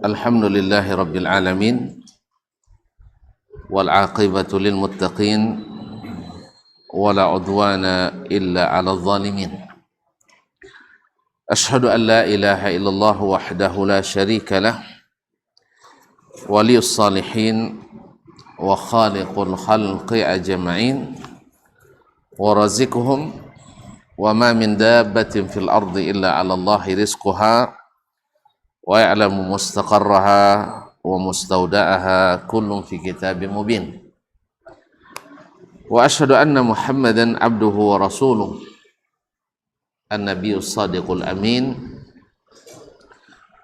Alhamdulillahi Rabbil Alamin wal aqibatu lil muttaqin wala udwana illa 'alal zalimin. Ashhadu an la ilaha illallah wahdahu la syarika lah waliyus salihin wa khaliqul khalqi ajma'in wa razikuhum wa ma min dabbatin fil ardi illa 'ala Allahi rizquha wa ya'lamu mustaqarraha wa mustawda'aha kullun fi kitabim mubin. Wa asyhadu anna Muhammadan abduhu wa rasuluh an-nabiyyus sadiqul amin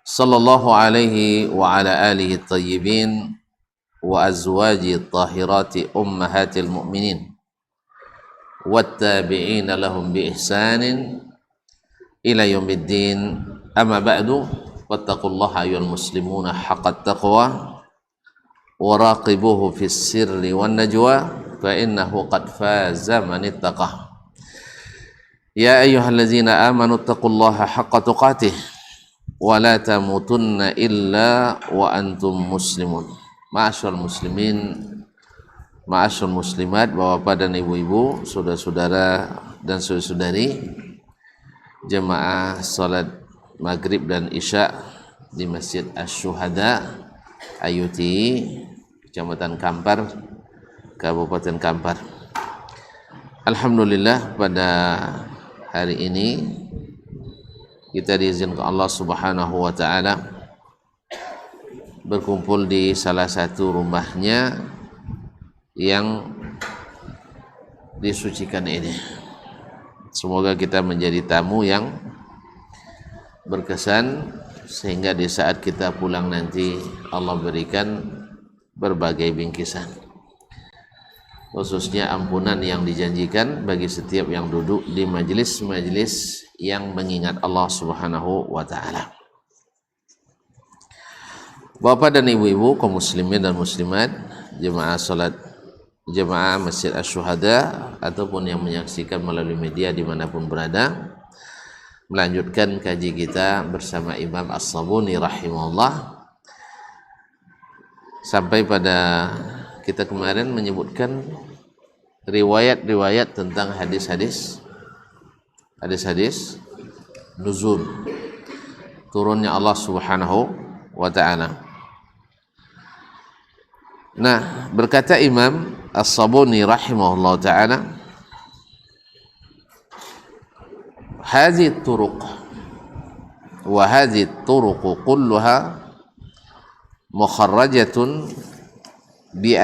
sallallahu alaihi wa ala alihi at-tayyibin wa azwajihi at-tahirati ummahatil mu'minin wattabi'ina lahum bi ihsanin ila yaumiddin. Amma ba'du, wattaqullaha ayyuhal muslimuna haqqat taqwa wa raqibuhu fis sirri wan najwa fa innahu qad faza man ittaqah. Ya ayyuhallazina amanu taqullaha haqqa tuqatih wa la tamutunna illa wa antum muslimun. Ma'asyiral muslimin, ma'asyiral muslimat, bapak dan ibu-ibu, saudara-saudara dan saudari-saudari, jemaah salat Maghrib dan Isya di Masjid Asy-Syuhada Ayuti, Kecamatan Kampar, Kabupaten Kampar. Alhamdulillah, pada hari ini kita diizinkan Allah Subhanahu wa taala berkumpul di salah satu rumahnya yang disucikan ini. Semoga kita menjadi tamu yang berkesan sehingga di saat kita pulang nanti Allah berikan berbagai bingkisan, khususnya ampunan yang dijanjikan bagi setiap yang duduk di majelis-majelis yang mengingat Allah Subhanahu wa taala. Bapak dan ibu-ibu, kaum muslimin dan muslimat, jemaah Masjid Asy-Syuhada ataupun yang menyaksikan melalui media dimanapun berada, melanjutkan kaji kita bersama Imam As-Sabuni rahimahullah sampai pada kita kemarin menyebutkan riwayat-riwayat tentang hadis-hadis nuzul, turunnya Allah Subhanahu wa ta'ala. Nah, berkata Imam As-Sabuni rahimahullah ta'ala, hadhihi turuq wa hadhihi turuq kulluha mukharrajatun bi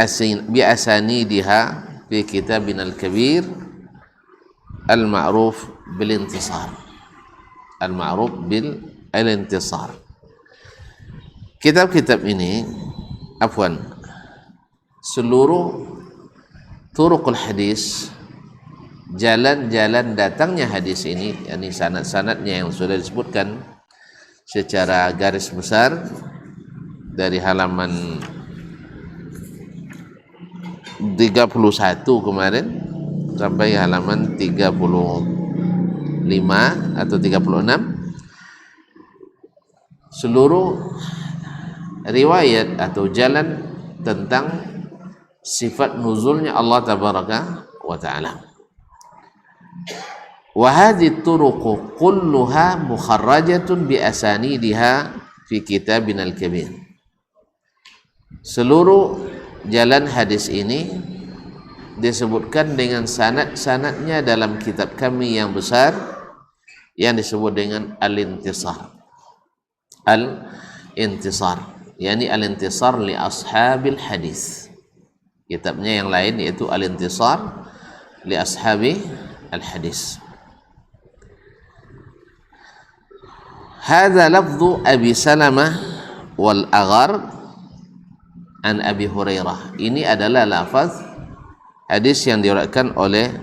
asanidiha fi kitabina al-kabir al-ma'ruf bil intisar. Kitab-kitab ini, seluruh turuqul hadis, jalan-jalan datangnya hadis ini, yakni sanad-sanadnya yang sudah disebutkan secara garis besar dari halaman 31 kemarin sampai halaman 35 atau 36, seluruh riwayat atau jalan tentang sifat nuzulnya Allah tabaraka wa ta'ala. Wa hadhihi turuq kulluha mukharrajatun bi asanidiha fi kitabina al-kabir. Seluruh jalan hadis ini disebutkan dengan sanad-sanadnya dalam kitab kami yang besar yang disebut dengan al-intisar. Yani al-intisar li ashabil hadis. Kitabnya yang lain yaitu al-intisar li ashabi al-hadis. Hadza lafdhu Abi Salamah wal Aghar an Abi Hurairah. Ini adalah lafaz hadis yang diriwayatkan oleh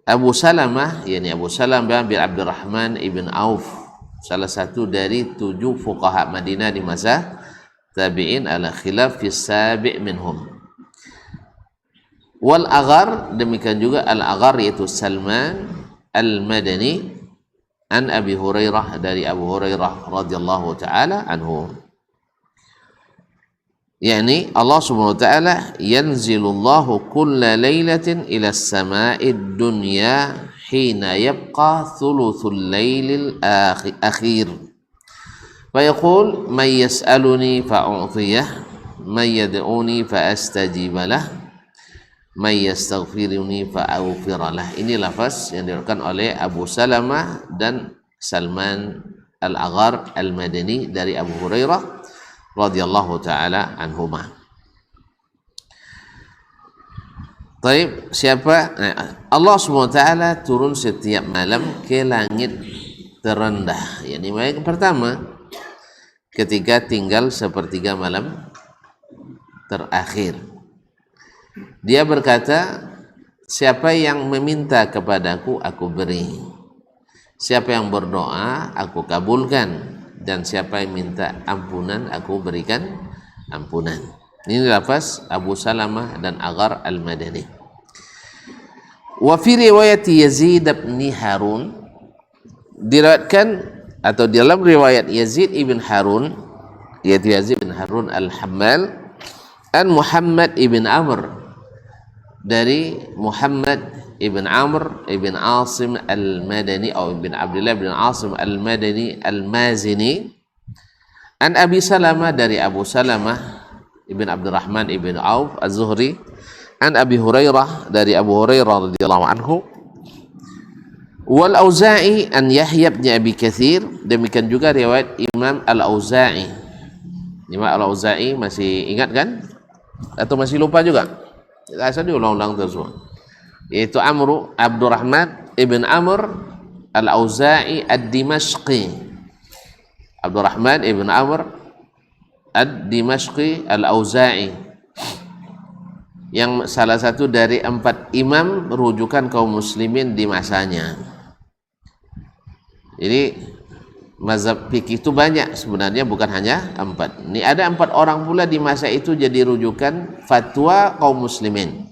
Abu Salamah, yakni Abu Salamah bin Abdurrahman ibn Auf, salah satu dari 7 fuqaha Madinah di masa tabi'in ala khilaf fi sabi' minhum. Wal Aghar, demikian juga Al Aghar yaitu Salman Al Madani an Abi Hurairah, dari Abu Hurairah radhiyallahu taala anhu, yakni Allah Subhanahu wa taala yanzilullahu kulla lailatin ila as-sama'id dunya hina yabqa thuluthul lailil akhir fa yaqul man yas'aluni fa'u'tiyah man yad'uni fa astajib lah man yastaghfiruni fa aghfir lah. Ini lafaz yang diriwayatkan oleh Abu Salamah dan Salman Al-Aghar Al-Madani dari Abu Hurairah radhiyallahu taala anhuma. Taib, siapa? Allah Subhanahu wa taala turun setiap malam ke langit terendah. Yani yang pertama ketika tinggal sepertiga malam terakhir. Dia berkata, siapa yang meminta kepadaku, aku beri. Siapa yang berdoa, aku kabulkan. Dan siapa yang minta ampunan, aku berikan ampunan. Ini lafaz Abu Salamah dan Aghar Al-Madani. Wa fi riwayat Yazid bin Harun, diriwayatkan atau dalam riwayat Yazid ibn Harun, yaitu Yazid bin Harun Al-Hammal, an Muhammad ibn Amr, dari Muhammad ibn Amr ibn Asim Al-Madani atau ibn Abdullah ibn Asim Al-Madani Al-Mazini, an Abi Salamah, dari Abu Salamah ibn Abdurrahman ibn Auf Az-Zuhri, an Abi Hurairah, dari Abu Hurairah radhiyallahu anhu, wal Auza'i an Yahya bin Abi Katsir. Demikian juga riwayat Imam Al-Auza'i. Imam Al-Auza'i masih ingat kan? Atau masih lupa juga? Asal diulang-ulang terus, yaitu Abdurrahman ibn Amr Al-Auza'i Ad-Dimashqi. Abdurrahman ibn Amr Ad-Dimashqi Al-Auza'i, yang salah satu dari 4 imam rujukan kaum muslimin di masanya. Jadi mazhab fikih itu banyak sebenarnya, bukan hanya 4. Ini ada 4 orang pula di masa itu jadi rujukan fatwa kaum muslimin.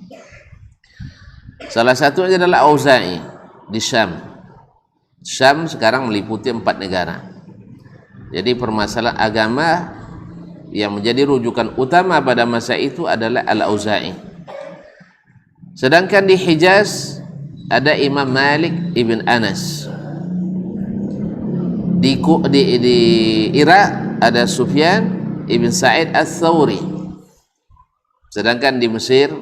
Salah satunya adalah Auza'i di Syam. Syam sekarang meliputi 4 negara. Jadi permasalahan agama yang menjadi rujukan utama pada masa itu adalah Al-Auza'i. Sedangkan di Hijaz ada Imam Malik ibn Anas. Di Irak ada Sufyan ibn Sa'id Ats-Tsauri. Sedangkan di Mesir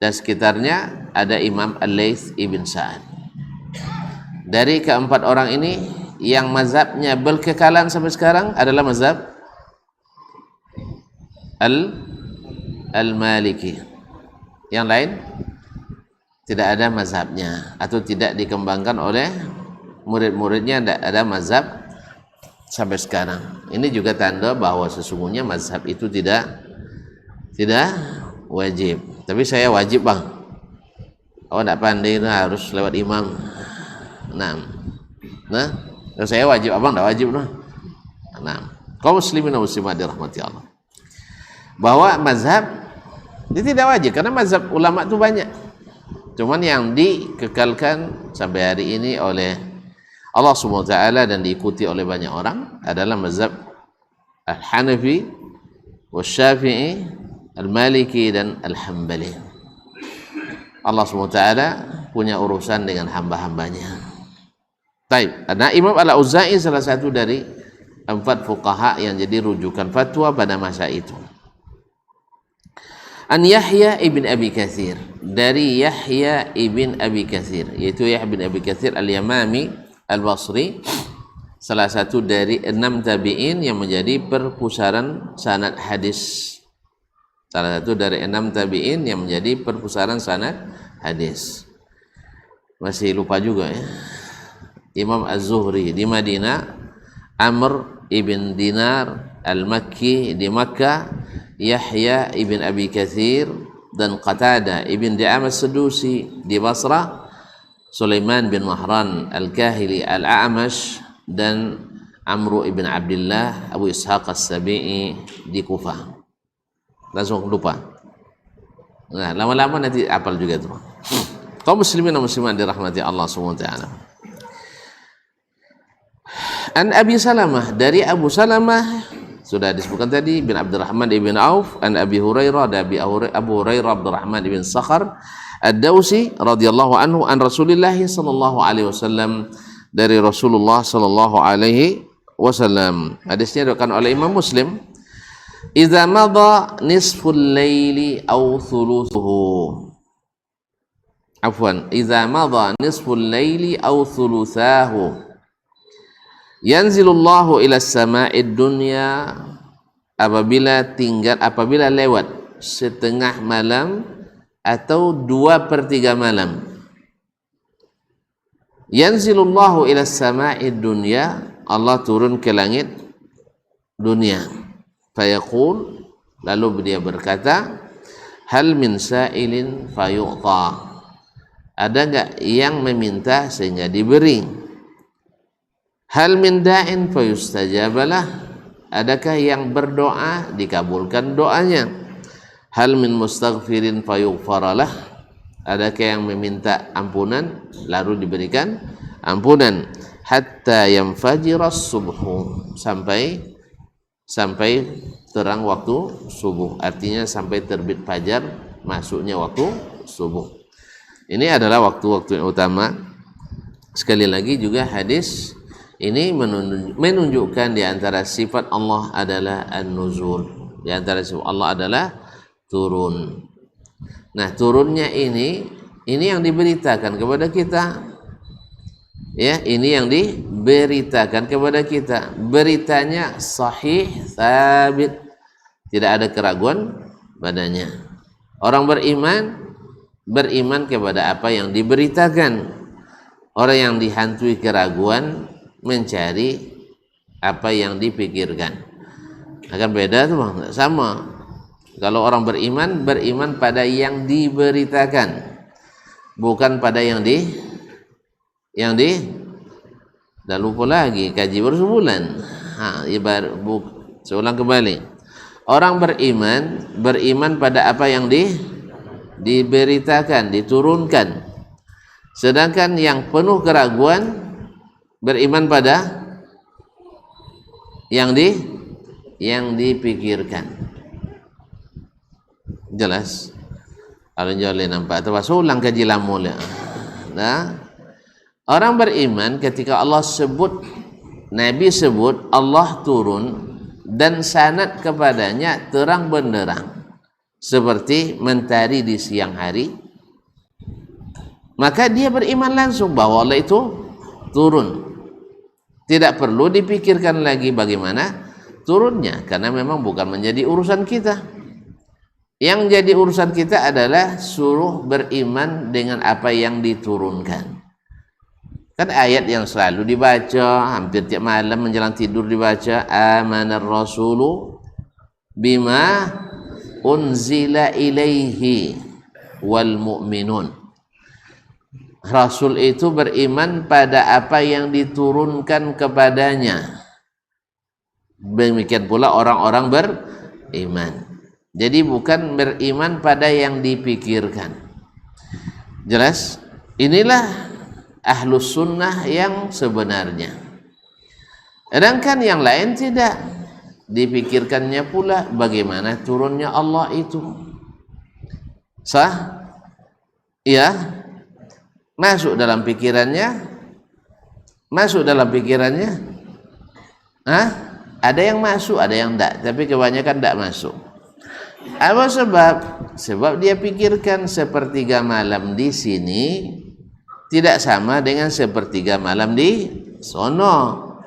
dan sekitarnya ada Imam Al-Laits ibn Sa'ad. Dari keempat orang ini, yang mazhabnya berkekalan sampai sekarang adalah mazhab Al-Maliki. Yang lain tidak ada mazhabnya atau tidak dikembangkan oleh murid-muridnya, tidak ada mazhab sampai sekarang. Ini juga tanda bahwa sesungguhnya mazhab itu tidak wajib. Tapi saya wajib, bang. Oh, tidak pandai, harus lewat imam. Nah, saya wajib, abang tidak wajib. Nah, kaum muslimin dan muslimat dirahmati Allah, bahwa mazhab ini tidak wajib karena mazhab ulama itu banyak. Cuman yang dikekalkan sampai hari ini oleh Allah Subhanahu wa taala dan diikuti oleh banyak orang adalah mazhab Al-Hanafi, Al-Syafi'i, Al-Maliki dan Al-Hambali. Allah Subhanahu wa taala punya urusan dengan hamba-hambanya. Baik, nah Imam Al-Auza'i salah satu dari 4 fuqaha yang jadi rujukan fatwa pada masa itu. An Yahya ibn Abi Katsir, dari Yahya ibn Abi Katsir, yaitu Yahya ibn Abi Katsir Al-Yamami Al-Basri, salah satu dari 6 tabi'in yang menjadi perpusaran sanad hadis. Salah satu dari 6 tabi'in yang menjadi perpusaran sanad hadis. Masih lupa juga ya. Imam Az-Zuhri di Madinah, Amr ibn Dinar Al-Makki di Makkah, Yahya ibn Abi Katsir dan Qatada ibn Di'am As-Sadusi di Basrah, Sulaiman bin Mahran Al-Kahili Al-A'mash dan Amru ibn Abdullah Abu Ishaq As-Sabi'i di Kufah. Langsung lupa. Nah, lama-lama nanti apal juga itu. Kaum muslimin dan muslimat dirahmati Allah Subhanahu wa taala. An Abi Salamah, dari Abu Salamah sudah disebutkan tadi, bin Abdurrahman ibn Auf, an Abi Hurairah, dari Abu Hurairah Abdurrahman ibn Sakhar Ad-Dawsi radhiyallahu anhu, an Rasulillah sallallahu alaihi wasallam, dari Rasulullah sallallahu alaihi wasallam. Hadisnya diriwayatkan oleh Imam Muslim. Idza madha nisful laili aw thuluthuhu. Afwan, idza madha nisful laili aw thuluthahu. Yanzilullahu ila sama'id dunya, apabila lewat setengah malam atau 2/3 malam. Yanzilullahu ila sama'id dunya, Allah turun ke langit dunia. Fayaqul, lalu dia berkata, hal min sa'ilin fayu'ta, ada enggak yang meminta sehingga diberi? Hal min da'in fayustajabalah, adakah yang berdoa dikabulkan doanya? Hal min mustaghfirin fayughfaralah, adakah yang meminta ampunan lalu diberikan ampunan? Hatta yanfajiras subhu, sampai terang waktu subuh, artinya sampai terbit fajar, masuknya waktu subuh. Ini adalah waktu-waktu yang utama. Sekali lagi juga hadis ini menunjukkan di antara sifat Allah adalah an-nuzul, di antara sifat Allah adalah turun. Nah, turunnya ini yang diberitakan kepada kita, ya, ini yang diberitakan kepada kita. Beritanya sahih, sabit, tidak ada keraguan padanya. Orang beriman kepada apa yang diberitakan. Orang yang dihantui keraguan mencari apa yang dipikirkan. Akan beda tuh Bang, sama. Kalau orang beriman pada yang diberitakan, bukan pada yang dah lupa lagi, kaji baru sebulan. Seulang kembali. Orang beriman pada apa yang diberitakan, diturunkan. Sedangkan yang penuh keraguan beriman pada yang dipikirkan. Jelas? Kalau jolin nampak termasuk ulang kaji lamul. Nah, orang beriman ketika Allah sebut, Nabi sebut, Allah turun dan sanad kepadanya terang benderang seperti mentari di siang hari, maka dia beriman langsung bahwa Allah itu turun. Tidak perlu dipikirkan lagi bagaimana turunnya, karena memang bukan menjadi urusan kita. Yang jadi urusan kita adalah suruh beriman dengan apa yang diturunkan. Kan ayat yang selalu dibaca hampir tiap malam menjelang tidur dibaca, amanar rasulu bima unzila ilaihi wal mu'minun. Rasul itu beriman pada apa yang diturunkan kepadanya. Demikian pula orang-orang beriman. Jadi bukan beriman pada yang dipikirkan. Jelas? Inilah ahlus sunnah yang sebenarnya. Sedangkan yang lain tidak. Dipikirkannya pula bagaimana turunnya Allah itu. Sah? Ya. Masuk dalam pikirannya? Ada yang masuk, ada yang tidak, tapi kebanyakan tidak masuk. Apa sebab? Sebab dia pikirkan sepertiga malam di sini tidak sama dengan sepertiga malam di sono.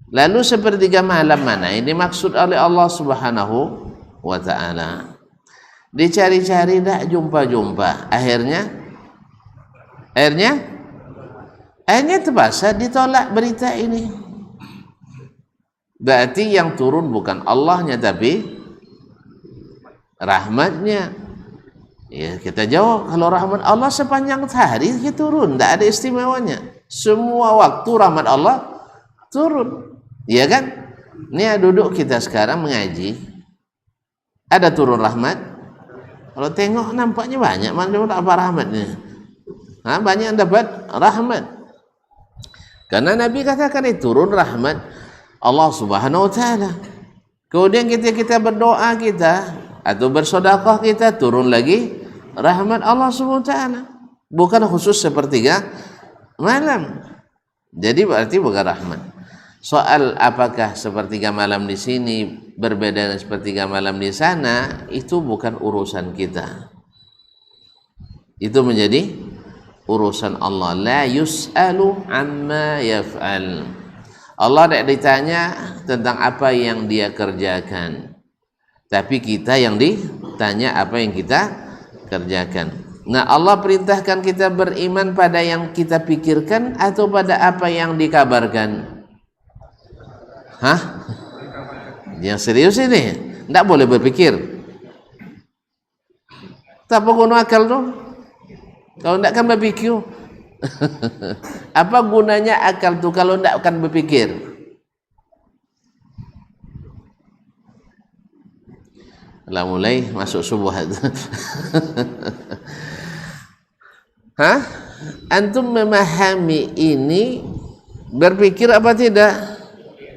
Lalu sepertiga malam mana ini maksud oleh Allah Subhanahu wa ta'ala? Dicari-cari tidak jumpa-jumpa. Akhirnya terpaksa ditolak berita ini. Berarti yang turun bukan Allahnya tapi rahmatnya. Ya, kita jawab, kalau rahmat Allah sepanjang hari dia turun, tidak ada istimewanya. Semua waktu rahmat Allah turun. Iya kan? Ini duduk kita sekarang mengaji, ada turun rahmat. Kalau tengok nampaknya banyak, mana apa rahmatnya? Banyak yang dapat rahmat. Karena Nabi katakan itu turun rahmat Allah Subhanahu wa taala. Kemudian kita berdoa kita atau bersedekah kita turun lagi rahmat Allah Subhanahu wa taala. Bukan khusus sepertiga malam. Jadi berarti bukan rahmat. Soal apakah sepertiga malam di sini berbeda dengan sepertiga malam di sana, itu bukan urusan kita. Itu menjadi urusan Allah. La yus'alu amma yaf'al. Allah tidak ditanya tentang apa yang dia kerjakan, tapi kita yang ditanya apa yang kita kerjakan. Nah, Allah perintahkan kita beriman pada yang kita pikirkan atau pada apa yang dikabarkan? Hah? Yang serius ini, tidak boleh berpikir. Tak guna akal tuh. Kalau tidak kan berpikir. Apa gunanya akal tuh kalau tidak akan berpikir? Lah mulai masuk subuhat. Hah? Antum memahami ini, berpikir apa tidak?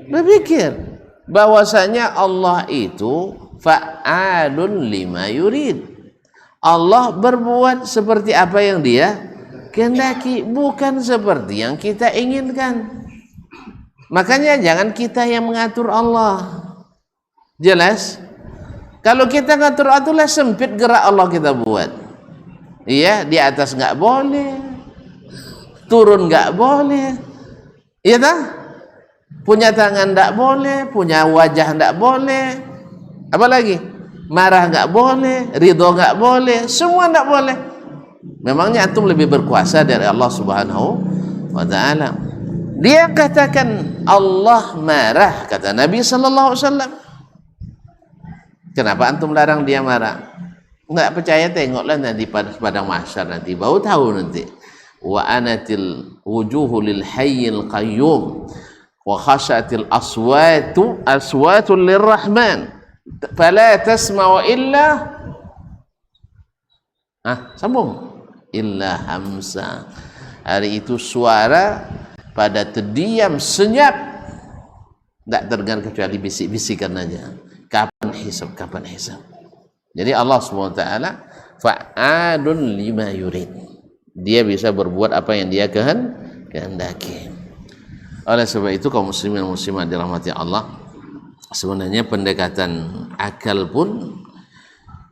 Berpikir bahwasanya Allah itu fa'alun lima yurid. Allah berbuat seperti apa yang dia kehendaki, bukan seperti yang kita inginkan. Makanya jangan kita yang mengatur Allah. Jelas? Kalau kita ngatur atulah sempit gerak Allah kita buat. Iya, di atas nggak boleh, turun nggak boleh, iya tak? Punya tangan nggak boleh, punya wajah nggak boleh, apa lagi? Marah nggak boleh, ridho nggak boleh, semua nggak boleh. Memangnya antum lebih berkuasa dari Allah Subhanahu wa taala? Dia katakan Allah marah, kata Nabi sallallahu alaihi wasallam. Kenapa antum larang dia marah? Enggak percaya, tengoklah nanti pada padang mahsyar nanti, baru tahu nanti. Wa anatil wujuhu lil hayyil qayyum wa khashatil aswatul lirrahman fala tasma'u illa sambung illa hamsa. Hari itu suara pada terdiam senyap, tidak terdengar kecuali bisik-bisikan aja. Kapan hisab, kapan hisab. Jadi Allah SWT fa'alun lima yurid. Dia bisa berbuat apa yang dia kehendaki. Oleh sebab itu kaum muslimin dan muslimat dirahmati Allah, sebenarnya pendekatan akal pun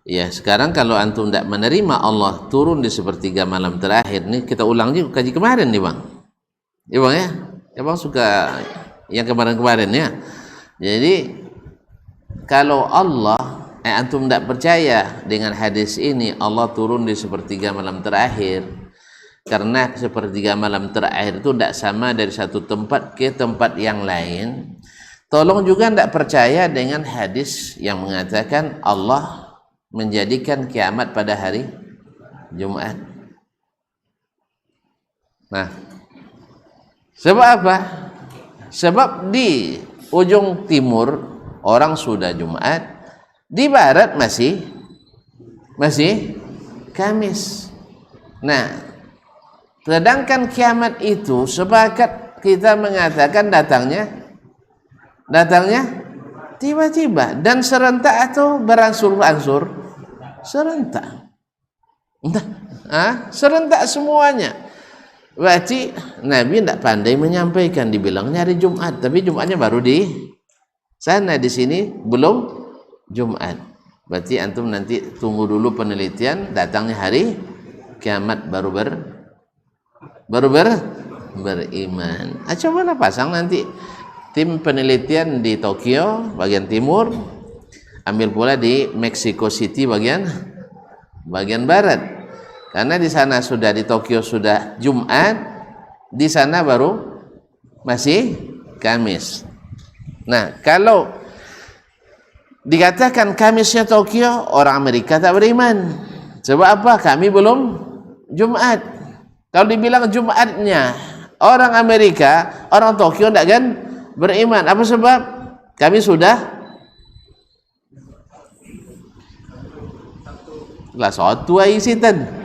ya, sekarang kalau antum tidak menerima Allah turun di sepertiga malam terakhir nih, kita ulang juga kaji kemarin nih bang. Ya bang ya, ya bang suka yang kemarin-kemarin ya. Jadi kalau Allah antum tidak percaya dengan hadis ini, Allah turun di sepertiga malam terakhir, karena sepertiga malam terakhir itu tidak sama dari satu tempat ke tempat yang lain. Tolong juga tidak percaya dengan hadis yang mengatakan Allah menjadikan kiamat pada hari Jumat. Nah, sebab apa? Sebab di ujung timur orang sudah Jumat, di barat masih Kamis. Nah, sedangkan kiamat itu sepakat kita mengatakan datangnya tiba-tiba dan serentak atau berangsur-angsur? Serentak. Serentak semuanya. Berarti Nabi tidak pandai menyampaikan, dibilangnya hari Jumat, tapi Jumatnya baru di sana, di sini belum Jumat. Berarti antum nanti tunggu dulu penelitian, datangnya hari kiamat baru beriman. Cobalah pasang nanti tim penelitian di Tokyo bagian timur, ambil pula di Mexico City bagian barat. Karena di sana sudah, di Tokyo sudah Jumat, di sana baru masih Kamis. Nah, kalau dikatakan Kamisnya Tokyo, orang Amerika tak beriman. Sebab apa? Kami belum Jumat. Kalau dibilang Jumatnya orang Amerika, orang Tokyo tidak kan beriman. Apa sebab? Kami sudah lah satu isitan.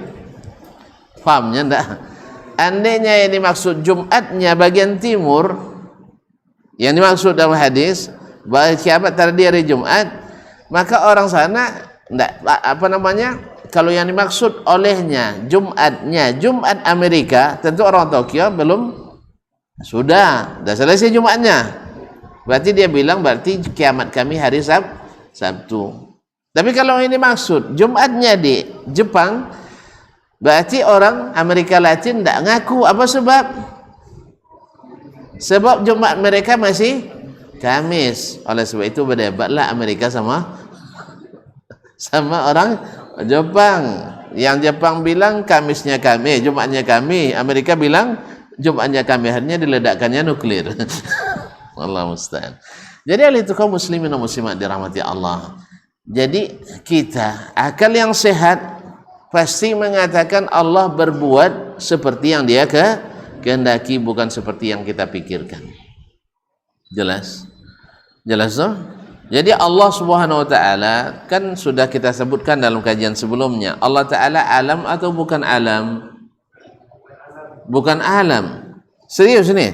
Fahamnya enggak? andainya yang dimaksud Jumatnya bagian timur, yang dimaksud dalam hadis bahwa kiamat terdiri dari Jumat, maka orang sana kalau yang dimaksud olehnya Jumatnya Jumat Amerika, tentu orang Tokyo belum sudah selesai Jumatnya, berarti dia bilang berarti kiamat kami hari Sabtu. Tapi kalau ini maksud Jumatnya di Jepang, berarti orang Amerika Latin tidak ngaku. Apa sebab? Sebab Jumat mereka masih Kamis. Oleh sebab itu berdebatlah Amerika sama orang Jepang. Yang Jepang bilang Kamisnya kami, Jumatnya kami. Amerika bilang Jumatnya kami, akhirnya diledakkannya nuklir. Allah musta'an. Jadi hal itu kaum muslimin dan muslimat dirahmati Allah. Jadi kita akal yang sehat pasti mengatakan Allah berbuat seperti yang dia kehendaki, bukan seperti yang kita pikirkan. Jelas? Jelas toh? Jadi Allah Subhanahu wa taala kan sudah kita sebutkan dalam kajian sebelumnya. Allah taala alam atau bukan alam? Bukan alam. Serius ini?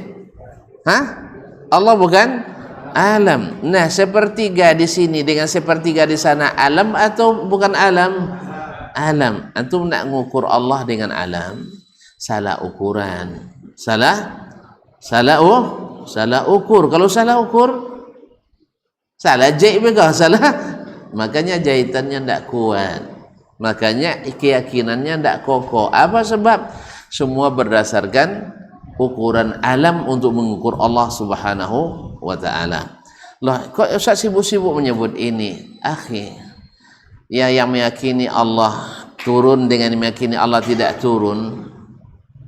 Hah? Allah bukan alam. Nah, sepertiga di sini dengan sepertiga di sana alam atau bukan alam? Alam. Antum nak mengukur Allah dengan alam, salah ukuran. Salah ukur. Kalau salah ukur, salah jahit juga salah. Makanya jahitannya tidak kuat. Makanya keyakinannya tidak kokoh. Apa sebab? Semua berdasarkan ukuran alam untuk mengukur Allah Subhanahu wa ta'ala. Loh, kok Ustaz sibuk-sibuk menyebut ini? Akhi, ya yang meyakini Allah turun dengan meyakini Allah tidak turun,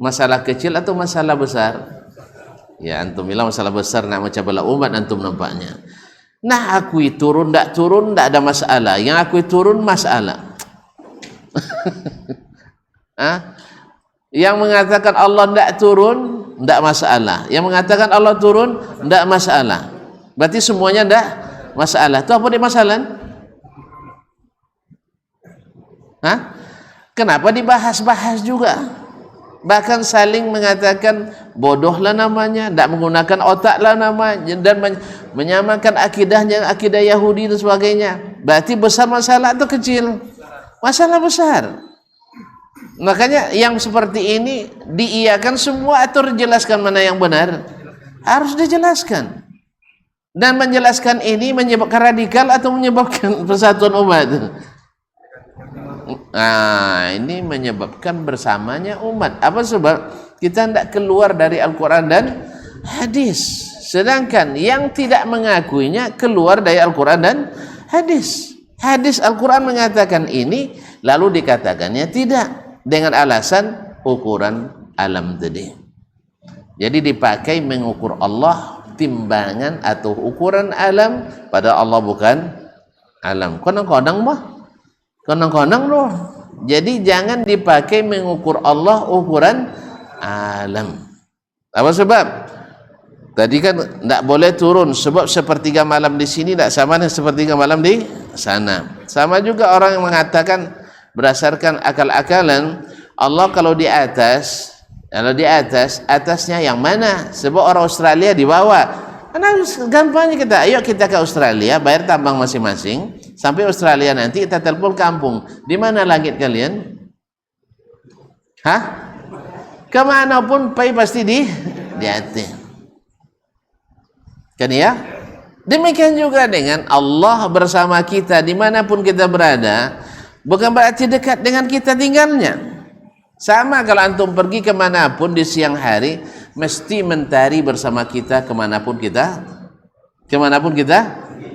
masalah kecil atau masalah besar? Ya, antum bilang masalah besar, nak macam bala umat antum nampaknya. Nah, akui turun tak ada masalah. Yang akui turun masalah. Yang mengatakan Allah tidak turun, tidak masalah. Yang mengatakan Allah turun, tidak masalah. Berarti semuanya tidak masalah. Itu apa dia masalah? Kenapa dibahas-bahas juga? Bahkan saling mengatakan bodohlah namanya, tidak menggunakan otaklah namanya, dan menyamakan akidahnya akidah Yahudi dan sebagainya. Berarti besar masalah atau kecil? Masalah besar. Makanya yang seperti ini diiyakan semua atau dijelaskan mana yang benar? Harus dijelaskan. Dan menjelaskan ini menyebabkan radikal atau menyebabkan persatuan umat? Nah, ini menyebabkan bersamanya umat. Apa sebab? Kita tidak keluar dari Al-Quran dan hadis. Sedangkan yang tidak mengakuinya keluar dari Al-Quran dan hadis. Hadis Al-Quran mengatakan ini, lalu dikatakannya tidak, dengan alasan ukuran alam tadi. Jadi dipakai mengukur Allah timbangan atau ukuran alam, pada Allah bukan alam. Konang-konang mah, konang-konang loh. Jadi jangan dipakai mengukur Allah ukuran alam. Apa sebab? Tadi kan tidak boleh turun, sebab sepertiga malam di sini tidak sama dengan sepertiga malam di sana. Sama juga orang yang mengatakan berdasarkan akal-akalan Allah kalau di atas, atasnya yang mana? Sebab orang Australia di bawah. Karena gampangnya kita, ayo kita ke Australia, bayar tambang masing-masing, sampai Australia nanti kita telepon kampung. Di mana langit kalian? Kemanapun pai pasti di atas. Kan ya? Demikian juga dengan Allah bersama kita dimanapun kita berada, bukan berarti dekat dengan kita tinggalnya. Sama kalau antum pergi kemanapun di siang hari, mesti mentari bersama kita kemanapun kita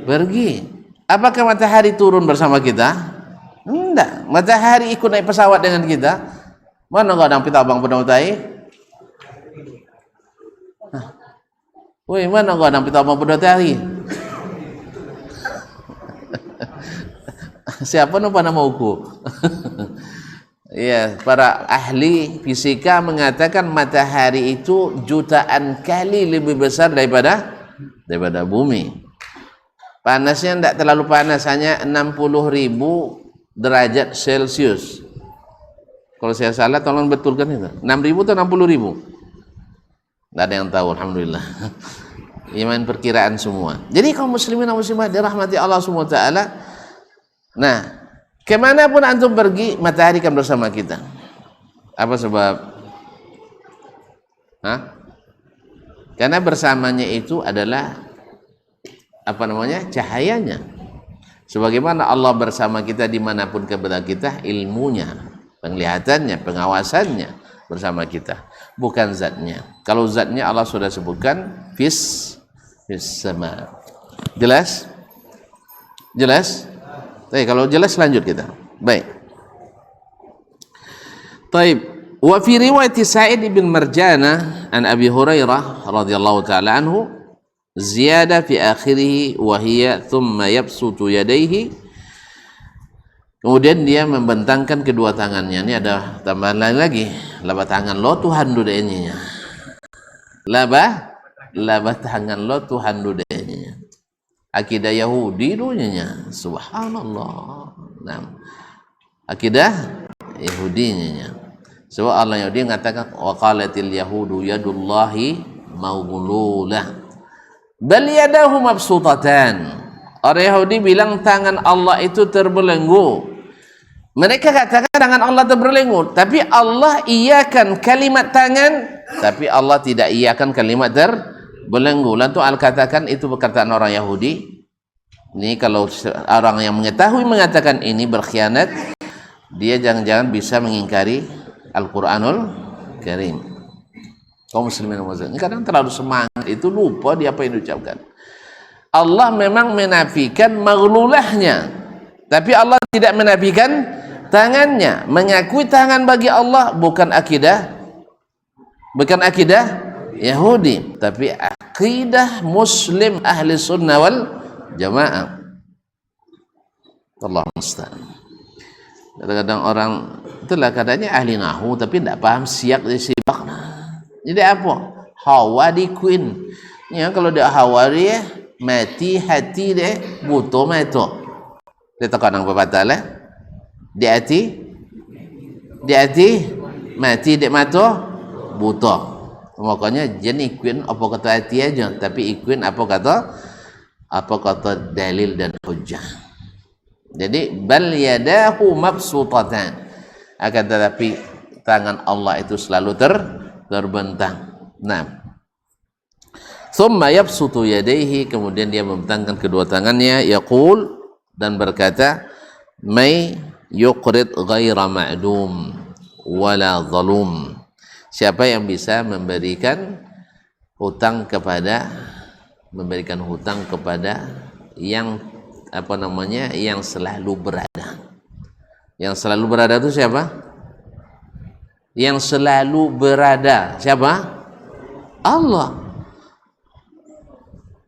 pergi. Apakah matahari turun bersama kita? Enggak. Matahari ikut naik pesawat dengan kita. Mana kadang pita abang pada utai? Woi, mana kadang pita abang pada utai? Siapa nama uku? Ya, para ahli fisika mengatakan matahari itu jutaan kali lebih besar daripada bumi. Panasnya tidak terlalu panas, hanya 60.000 derajat Celcius. Kalau saya salah tolong betulkan itu. 6.000 atau 60.000? Nggak ada yang tahu, alhamdulillah. Iman perkiraan semua. Jadi kaum muslimin dan muslimat dirahmati Allah Subhanahu wa taala. Nah, kemanapun antum pergi, matahari akan bersama kita. Apa sebab? Hah? Karena bersamanya itu adalah apa namanya? Cahayanya. Sebagaimana Allah bersama kita dimanapun kepada kita, ilmunya, penglihatannya, pengawasannya bersama kita, bukan zatnya. Kalau zatnya Allah sudah sebutkan fis sama. Jelas? Jelas? Baik, kalau jelas lanjut kita. Baik. Baik. Wa fi riwayat Sa'id bin Marjana an Abi Hurairah radhiyallahu taala anhu ziyada fi akhirih wa hiya thumma yabsutu yadayhi. Kemudian dia membentangkan kedua tangannya. Ini ada tambahan lain lagi. Laba tangan lo Tuhan dudenya. Laba tangan lo Tuhan dudenya. Akidah Yahudi dunyanya. Subhanallah. Nah, akidah Yahudinya. Sebab Allah Yahudi mengatakan wa qalatil yahudu yadullahi maghlulah bal yadahu mabsutatan. Orang Yahudi bilang tangan Allah itu terbelenggu. Mereka katakan tangan Allah terbelenggu, tapi Allah iyakan kalimat tangan, tapi Allah tidak iyakan kalimat terbelenggu. Lalu al katakan itu perkataan orang Yahudi. Ini kalau orang yang mengetahui mengatakan ini berkhianat, dia jangan-jangan bisa mengingkari Al-Quranul Karim. Kaum muslimin dan muslimat, ini kadang terlalu semangat itu lupa dia apa yang diucapkan. Allah memang menafikan maghlulahnya, tapi Allah tidak menafikan tangannya. Mengakui tangan bagi Allah bukan akidah Yahudi, tapi akidah Muslim ahli sunnah wal jamaah. Allah musta'an. Kadang-kadang orang itulah katanya ahli nahu tapi tidak paham siyak dari sibak. Jadi apa? Hawa di queen. Ya, kalau dia hawa dia mati hati dia buto mato. Dia tekan ang pepatah lah. Di hati mati dia mato buto. Makanya jenis queen apa kata hati aja, tapi queen apa kata dalil dan hujjah. Jadi bal yadahu mabsutatan, akan tetapi tangan Allah itu selalu terbentang. Nah, thumma yabsutu yadayhi, kemudian dia membentangkan kedua tangannya, yaqul, dan berkata, may yuqrid ghaira ma'dum wala zalum. Siapa yang bisa memberikan hutang kepada yang apa namanya, yang selalu berada. Yang selalu berada itu siapa? Yang selalu berada siapa? Allah.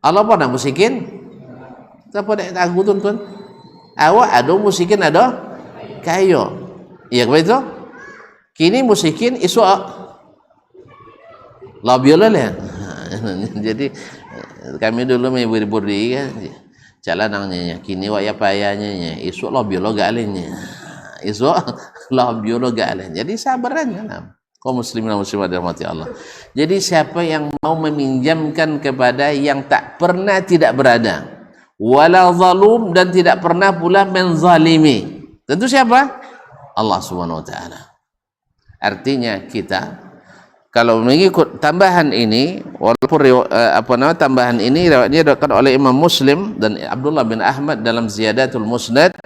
Allah pada musikin? Siapa dak tahu tuan-tuan? Awak ada musikin ada kayo. Iya begitu? Kini musikin isu labiola lah. Jadi kami dulu memberi kan calanangnya kini waya payanya isu lo biologa alinnya isu lo biologa alin. Jadi sabarannya lah kaum muslimin dan muslimat dirahmati Allah. Jadi siapa yang mau meminjamkan kepada yang tak pernah tidak berada, wala zalum, dan tidak pernah pula menzalimi, tentu siapa? Allah Subhanahu wa taala. Artinya kita kalau mengikut tambahan ini, walaupun tambahan ini riwayatnya diriwayatkan oleh Imam Muslim dan Abdullah bin Ahmad dalam Ziyadatul Musnad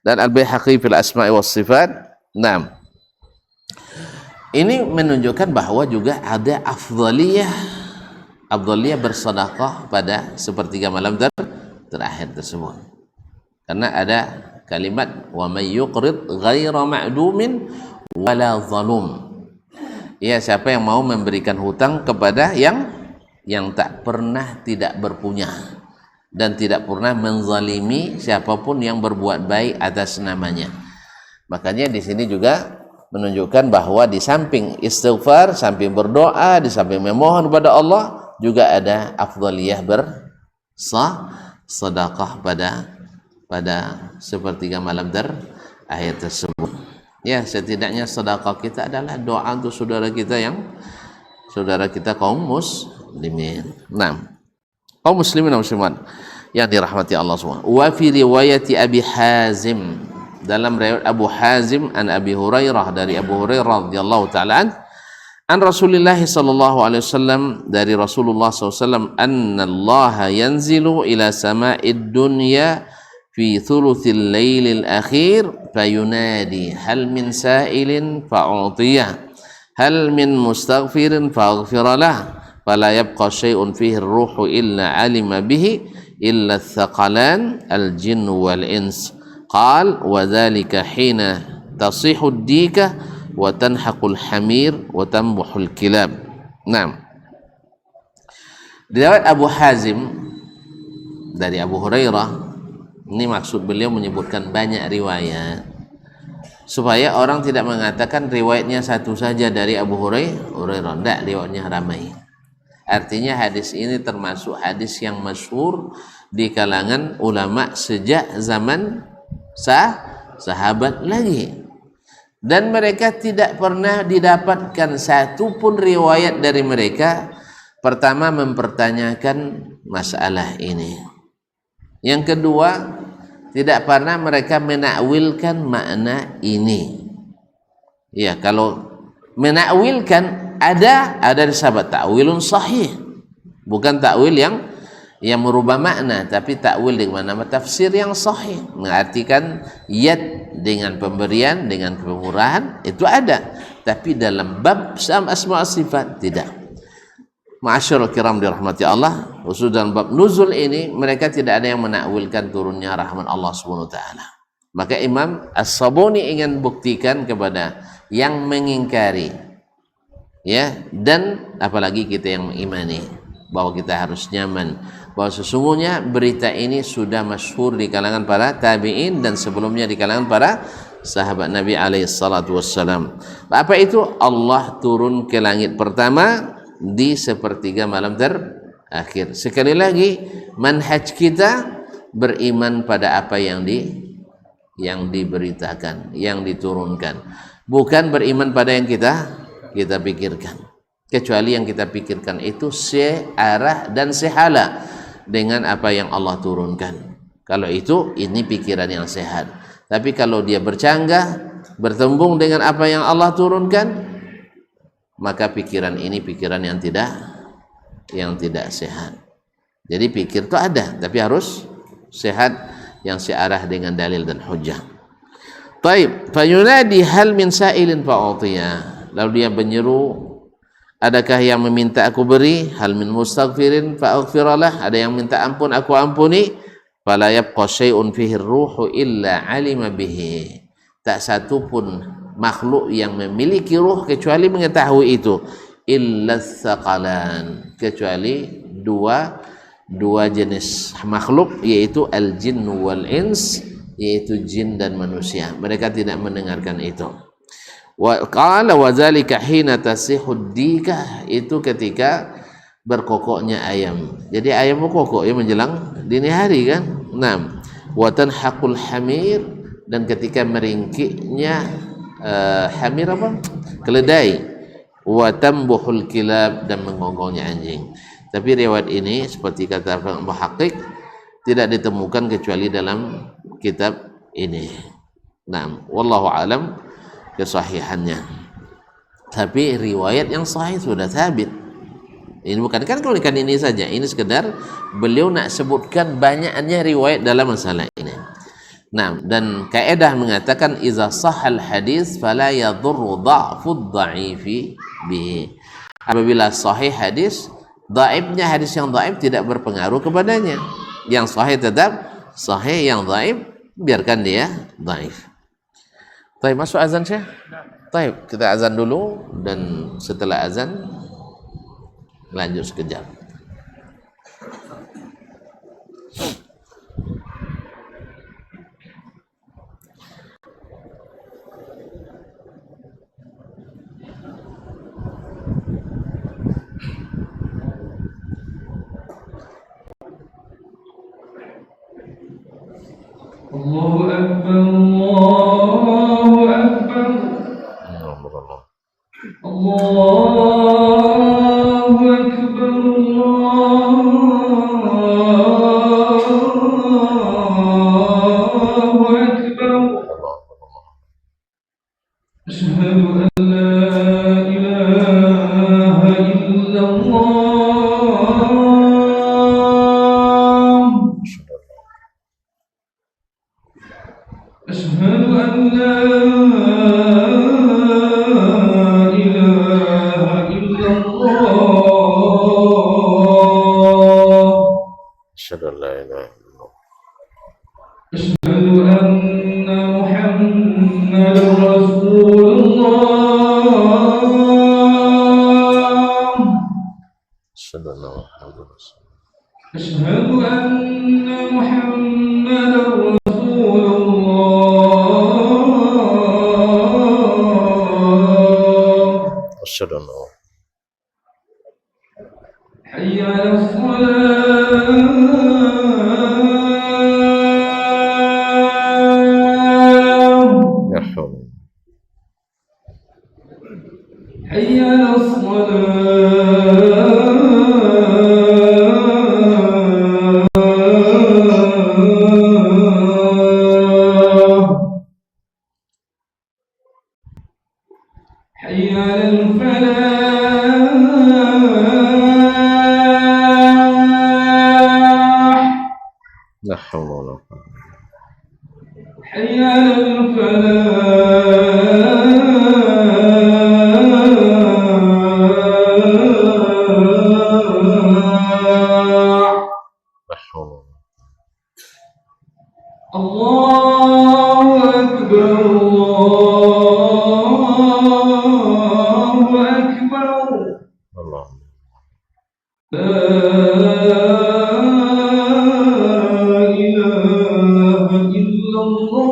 dan Al-Baihaqi fil Asma'i was Sifat. Nah, ini menunjukkan bahwa juga ada afdhaliyah bersedekah pada sepertiga malam terakhir tersebut. Karena ada kalimat wa may yuqrid ghaira ma'dumin wala zalum. Ya, siapa yang mau memberikan hutang kepada yang tak pernah tidak berpunya dan tidak pernah menzalimi siapapun yang berbuat baik atas namanya. Makanya di sini juga menunjukkan bahwa di samping istighfar, samping berdoa, di samping memohon kepada Allah, juga ada afdhaliyah bersedekah pada sepertiga malam terakhir tersebut. Ya, setidaknya sedekah kita adalah doa untuk saudara kita kaum muslimin. Nah, kaum muslimin dan muslimat yang dirahmati Allah semua. Wa fi riwayati Abi Hazim, dalam riwayat Abu Hazim an Abi Hurairah, dari Abu Hurairah radhiyallahu taala an Rasulullah sallallahu alaihi wasallam, dari Rasulullah SAW, anna Allah yanzilu ila sama'id dunya fi thuluthil lailil akhir fayunadi hal min sa'ilin fa'utiyah hal min mustaghfirin faghfira lah fala yabqa syai'un fihi ar-ruhu illa alima bihi illa ath-thaqalan al-jinn wal ins qal wa dhalika hina tasihu ad-dika wa tanhaqul hamir wa tambuhul kilab. Nah, riwayat Abu Hazim dari Abu Hurairah, ini maksud beliau menyebutkan banyak riwayat supaya orang tidak mengatakan riwayatnya satu saja dari Abu Hurairah. Tidak, riwayatnya ramai. Artinya hadis ini termasuk hadis yang masyhur di kalangan ulama sejak zaman sahabat lagi. Dan mereka tidak pernah didapatkan satu pun riwayat dari mereka pertama mempertanyakan masalah ini. Yang kedua, tidak pernah mereka menakwilkan makna ini. Ya, kalau menakwilkan ada sahabat takwilun sahih, bukan takwil yang merubah makna, tapi takwil dengan nama tafsir yang sahih, mengartikan yad dengan pemberian, dengan kemurahan, itu ada. Tapi dalam bab asma sifat tidak. Ma'asyiral kiram dirahmati Allah, khusus dalam bab nuzul ini mereka tidak ada yang menakwilkan turunnya rahmat Allah Subhanahu wa taala. Maka Imam As-Sabuni ingin buktikan kepada yang mengingkari, ya, dan apalagi kita yang mengimani, bahwa kita harus nyaman bahwa sesungguhnya berita ini sudah masyhur di kalangan para tabi'in dan sebelumnya di kalangan para sahabat Nabi alaihi salatu wassalam. Apa itu? Allah turun ke langit pertama di sepertiga malam terakhir. Sekali lagi, manhaj kita beriman pada apa yang diberitakan, yang diturunkan, bukan beriman pada yang kita pikirkan, kecuali yang kita pikirkan itu searah dan sehala dengan apa yang Allah turunkan. Kalau itu, ini pikiran yang sehat. Tapi kalau dia bercanggah, bertembung dengan apa yang Allah turunkan, maka pikiran ini pikiran yang tidak sehat. Jadi pikir itu ada, tapi harus sehat, yang searah dengan dalil dan hujjah. Taib, fayunadi hal min sa'ilin fa'utiya. Lalu dia menyeru, adakah yang meminta aku beri? Hal min mustaghfirin fa'aghfiralah. Ada yang minta ampun, aku ampuni. Fala yabqa syai'un fihi ruhu illa alima bihi. Tak satu pun makhluk yang memiliki ruh kecuali mengetahui itu. Illa tsaqalan, kecuali dua jenis makhluk, yaitu al-jinn wal ins, yaitu jin dan manusia. Mereka tidak mendengarkan itu. Wa qala wa zalika hina tasihud dika, itu ketika berkokoknya ayam. Jadi ayam berkokok ya menjelang dini hari kan. Nah, wa tanhaqul hamir, dan ketika meringkiknya hamir apa? Keledai. Wa tambuhul kilab, dan mengonggongnya anjing. Tapi riwayat ini seperti kata Muhaqqiq tidak ditemukan kecuali dalam kitab ini. Nah, wallahu alam kesahihannya. Tapi riwayat yang sahih sudah sabit. Ini bukan kan ini saja. Ini sekedar beliau nak sebutkan banyaknya riwayat dalam masalah ini. Nah, dan kaidah mengatakan iza sahal hadis fala yadurru dha'fud dha'ifi bihi. Apabila sahih hadis, dhaifnya hadis yang dhaif tidak berpengaruh kepadanya. Yang sahih tetap sahih, yang dhaif biarkan dia dhaif. Baik, masuk azan Syekh? Baik, kita azan dulu, dan setelah azan lanjut sekejap. Allahu Akbar, Allahu Akbar. Allahu Akbar, Allahu Akbar. Asyhadu an la ilaha illallah. Asyhadu an la ilaha illallah. Asyhadu an la ilaha illallah. Asyhadu anna Muhammadar Rasulullah. Asyhadu anna Muhammadar Rasulullah. Asyhadu anna Muhammadar Rasulullah. Asyhadu anna Hayya 'alas salah. Hayya 'alas salah. Hayya 'alal falah. La hawla wala quwwata. Hayya 'alal falah. La hawla wala Allahu Akbar, Allahu Akbar. Allah. La ilaha illallah.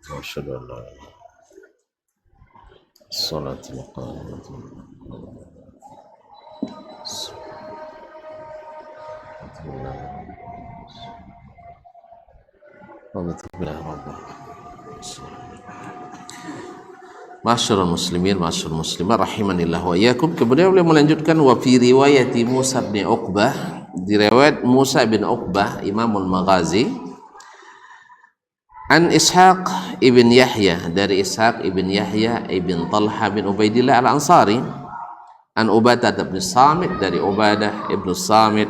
Asyhadu an la ilaha illallah. Salatul qaimatah. Masyarul muslimin, masyarul muslimah rahimanillah wa iyyakum. Kemudian beliau melanjutkan wa fi riwayati Musa bin Uqbah, di riwayat Musa bin Uqbah Imamul Maghazi, an Ishaq ibn Yahya, dari Ishaq ibn Yahya ibn Talha bin Ubaidillah al-Ansari, an Ubadah bin Samit, dari Ubadah ibn Samit,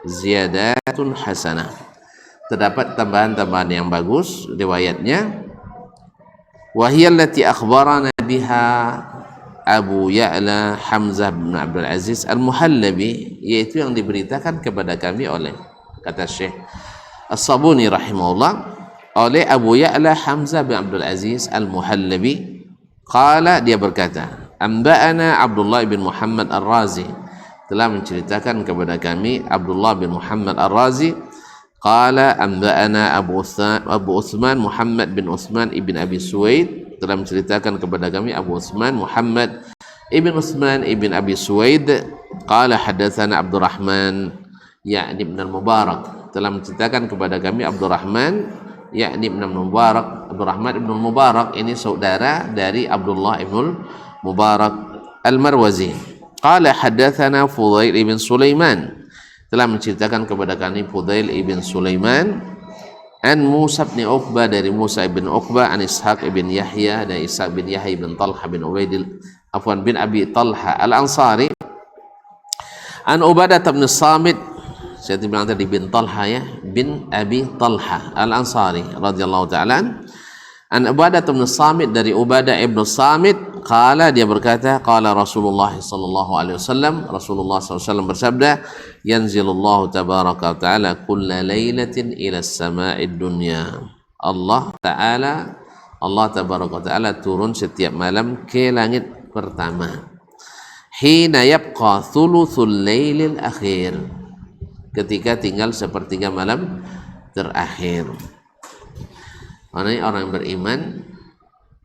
ziyadatun hasanah, terdapat tambahan-tambahan yang bagus riwayatnya. Wahiyya allati akhbarana biha Abu Ya'la Hamzah bin Abdul Aziz Al-Muhallabi, yaitu yang diberitakan kepada kami oleh, kata Syekh As-Sabuni rahimahullah, oleh Abu Ya'la Hamzah bin Abdul Aziz Al-Muhallabi. Qala, dia berkata, Amba'ana Abdullah bin Muhammad Ar-Razi, telah menceritakan kepada kami Abdullah bin Muhammad Ar-Razi. Qala amba'ana Abu Uthman Muhammad bin Uthman ibn Abi Suwaid, telah menceritakan kepada kami Abu Uthman Muhammad ibn Uthman ibn Abi Suwaid. Qala hadatsana Abdurrahman yakni ibn al-Mubarak, telah menceritakan kepada kami Abdurrahman yakni ibn al-Mubarak. Abdurrahman ibn al-Mubarak ini saudara dari Abdullah ibn al-Mubarak al-Marwazi. Qala hadatsana Fudail ibn Sulaiman, telah menceritakan kepada kami Fudail ibn Sulaiman, an Musa bin Uqbah, dari Musa ibn Uqbah, an Ishaq ibn Yahya, dari Ishaq bin Yahya ibn Talha bin bin Abi Talha al-Ansari, an Ubadah bin Samit, saya bilang tadi bin Talha ya, bin Abi Talha al-Ansari radhiyallahu ta'ala, an Ubadah bin Samit, dari Ubadah ibn Samit. Qala, dia berkata, qala Rasulullah sallallahu alaihi wasallam, Rasulullah sallallahu alaihi wasallam bersabda, yanzilullahu tabaraka wa ta'ala kulla lailatin ila as-sama'id dunya. Allah tabaraka wa ta'ala turun setiap malam ke langit pertama. Hina yabqa thuluthul lailil akhir, ketika tinggal sepertiga malam terakhir. Orang yang beriman,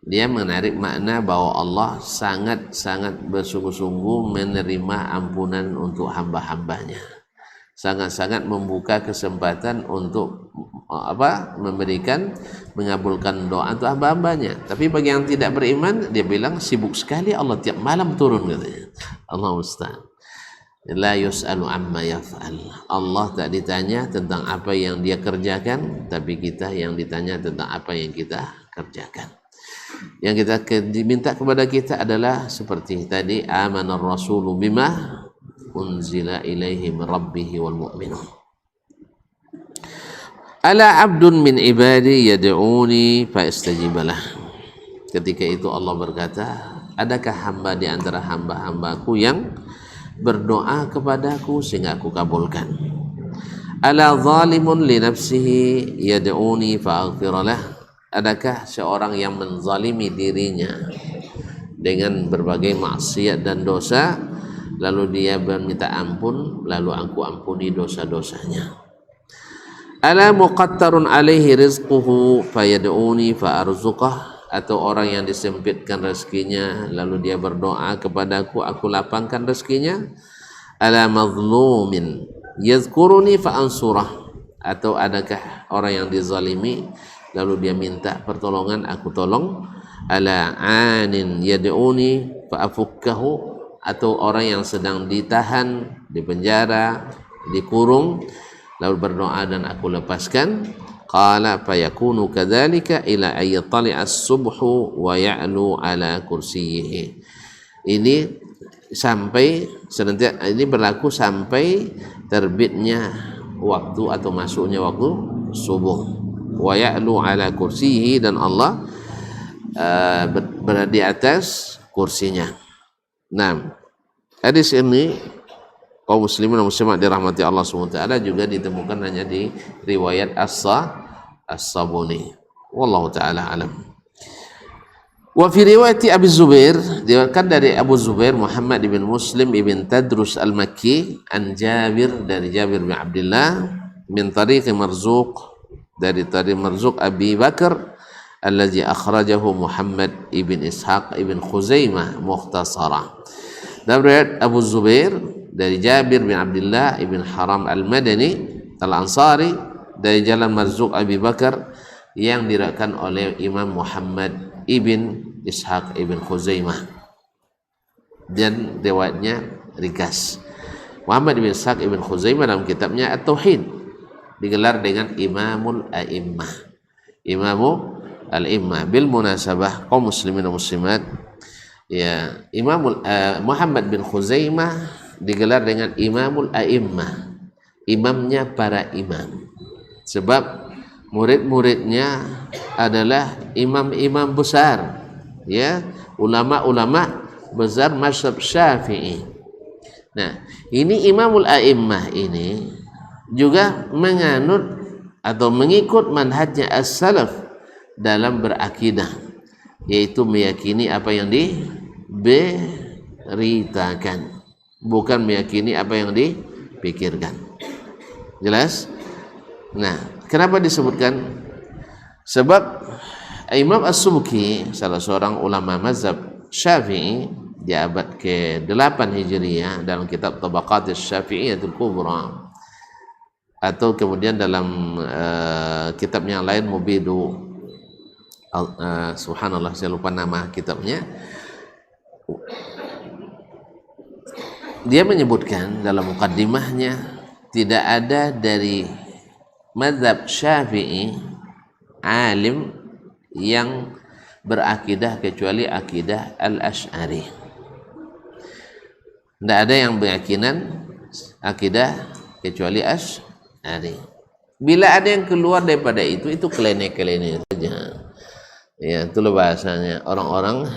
dia menarik makna bahwa Allah sangat-sangat bersungguh-sungguh menerima ampunan untuk hamba-hambanya. sangat-sangat membuka kesempatan untuk mengabulkan doa untuk hamba-hambanya. Tapi bagi yang tidak beriman, dia bilang sibuk sekali Allah tiap malam turun katanya. Allah musta'an. La yus'alu amma yaf'al. Allah tak ditanya tentang apa yang dia kerjakan, tapi kita yang ditanya tentang apa yang kita kerjakan. Yang kita diminta kepada kita adalah seperti tadi, amanar rasulu bima unzila ilaihi min rabbih wal mu'minun. Ala abdun min ibadi yad'uni fa istajibalah. Ketika itu Allah berkata, adakah hamba di antara hamba-hambaku yang berdoa kepadaku sehingga aku kabulkan? Ala zalimun li nafsihi yad'uni fa aghfiralah. Adakah seorang yang menzalimi dirinya dengan berbagai maksiat dan dosa, lalu dia meminta ampun, lalu aku ampuni dosa-dosanya? Ala muqattarun alaihi rizquhu fayad'uni fa'arzuqah. Atau orang yang disempitkan rezekinya lalu dia berdoa kepadaku, aku lapangkan rezekinya. Ala mazlumin yazkuruni fa'ansurah. Atau adakah orang yang dizalimi lalu dia minta pertolongan, aku tolong. Ala anin yad'uni fa'afukkahu. Atau orang yang sedang ditahan, dipenjara, dikurung, lalu berdoa dan aku lepaskan. Qala fayakunu kadzalika ila ayyatali'a as-subhu wa ya'lu ala kursiyyihi. Ini sampai senantiasa, ini berlaku sampai terbitnya waktu atau masuknya waktu subuh. Wa ya'lu ala kursiyyihi, dan Allah berada di atas kursinya. Nah, hadis ini kaum muslimin dan muslimat dirahmati Allah SWT juga ditemukan hanya di riwayat As-Sabuni. Wallahu ta'ala alam. Wa fi riwayat Abi Zubair, diriwayatkan dari Abu Zubair Muhammad ibn Muslim ibn Tadrus al-Makki an Jabir, dari Jabir bin Abdullah, min tariq Marzuq, dari tariq Marzuq Abi Bakar allazi akhrajahu Muhammad ibn Ishaq ibn Khuzaimah mukhtasara. Dan riwayat Abu Zubair dari Jabir bin Abdullah ibn Haram al-Madani al-Ansari, dari jalan Marzuq Abi Bakar yang diriwayatkan oleh Imam Muhammad ibn Ishaq ibn Khuzaimah, dan riwayatnya ringkas. Muhammad ibn Ishaq ibn Khuzaimah dalam kitabnya At-Tauhid digelar dengan Imamul A'immah, Imamu al-Immah. Bil munasabah kaum muslimin dan muslimat, ya, Muhammad bin Khuzaimah digelar dengan Imamul A'immah, imamnya para imam, sebab murid-muridnya adalah imam-imam besar, ya, ulama-ulama besar mazhab Syafi'i. Nah, ini Imamul A'immah ini juga menganut atau mengikut manhajnya as-salaf dalam berakidah, yaitu meyakini apa yang diberitakan, bukan meyakini apa yang dipikirkan. Jelas? Nah, kenapa disebutkan? Sebab Imam As-Subki, salah seorang ulama mazhab Syafi'i di abad ke-8 Hijriah, dalam kitab Tabaqatus Syafi'iyatul Kubra, atau kemudian dalam kitab yang lain Mubidu, subhanallah saya lupa nama kitabnya, dia menyebutkan dalam mukaddimahnya, tidak ada dari mazhab Syafi'i alim yang berakidah kecuali akidah al-Asy'ari. Tidak ada yang berkeyakinan akidah kecuali Asy'ari. Bila ada yang keluar daripada itu kelene-kelene saja. Ya, itulah bahasanya orang-orang,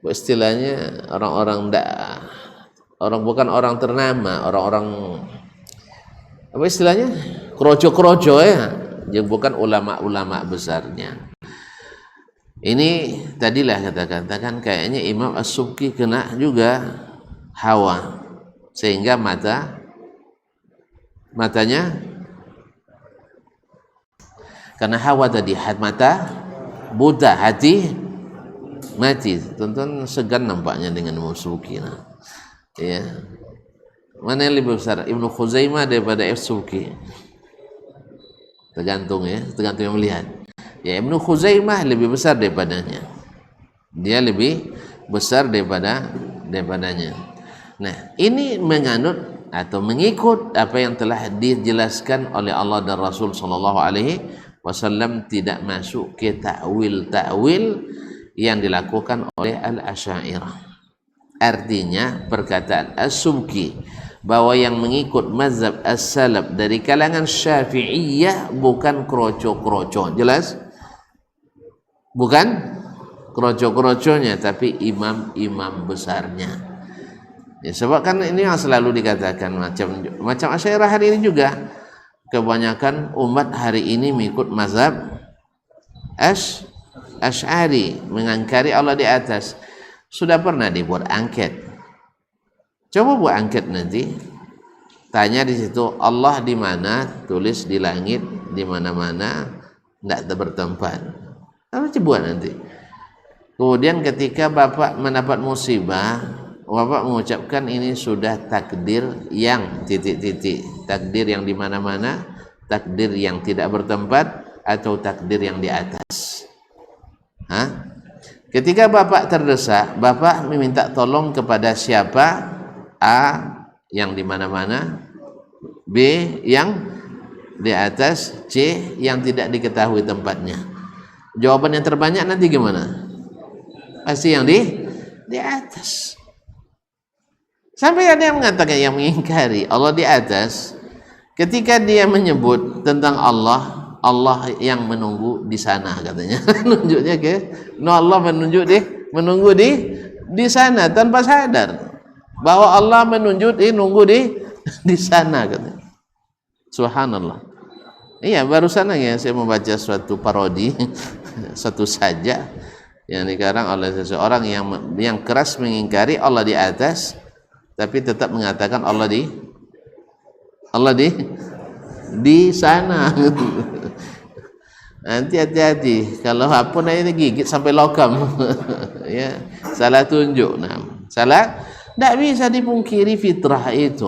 istilahnya orang-orang bukan orang ternama, orang-orang apa istilahnya, kroco-kroco, ya, yang bukan ulama-ulama besarnya. Ini tadilah katakan kayaknya Imam As-Subki kena juga hawa, sehingga matanya karena hawa tadi, mata buta, hati mati. Tonton segan nampaknya dengan Imam As-Subki. Ya, Mana yang lebih besar, Ibnu Khuzaimah daripada As-Subki? Tergantung ya, tergantung yang melihat. Ya, Ibnu Khuzaimah lebih besar daripadanya. Dia lebih besar daripadanya. Nah, ini menganut atau mengikut apa yang telah dijelaskan oleh Allah dan Rasul sallallahu alaihi wasallam, tidak masuk ke takwil yang dilakukan oleh Al-Asy'ariyah. Artinya perkataan As-Subki bahwa yang mengikut mazhab as-salaf dari kalangan Syafi'iyah bukan kroco-kroco, jelas? Bukan kroco-kroconya, tapi imam-imam besarnya. Ya, sebab kan ini yang selalu dikatakan macam Asy'ariyah hari ini juga. Kebanyakan umat hari ini mengikut mazhab Asy'ari, mengingkari Allah di atas. Sudah pernah dibuat angket. Coba buat angket nanti, tanya di situ Allah di mana, tulis di langit, di mana-mana, tidak bertempat. Apa buat nanti? Kemudian ketika Bapak mendapat musibah, Bapak mengucapkan ini sudah takdir yang titik-titik, takdir yang di mana-mana, takdir yang tidak bertempat, atau takdir yang di atas. Ketika Bapak terdesak, Bapak meminta tolong kepada siapa? A yang di mana-mana, B yang di atas, C yang tidak diketahui tempatnya. Jawaban yang terbanyak nanti gimana? Pasti yang di atas. Sampai ada yang mengatakan, yang mengingkari Allah di atas, ketika dia menyebut tentang Allah yang menunggu di sana katanya. Nunjuknya ke Allah menunggu di sana tanpa sadar bahwa Allah nunggu di sana katanya. Subhanallah. Iya, barusan ya saya membaca suatu parodi satu sajak yang dikarang oleh seseorang yang keras mengingkari Allah di atas, tapi tetap mengatakan Allah di sana. Nanti hati-hati kalau hapun ini gigit sampai lokam. Ya, salah tunjuk. Nah, salah. Tidak bisa dipungkiri fitrah itu.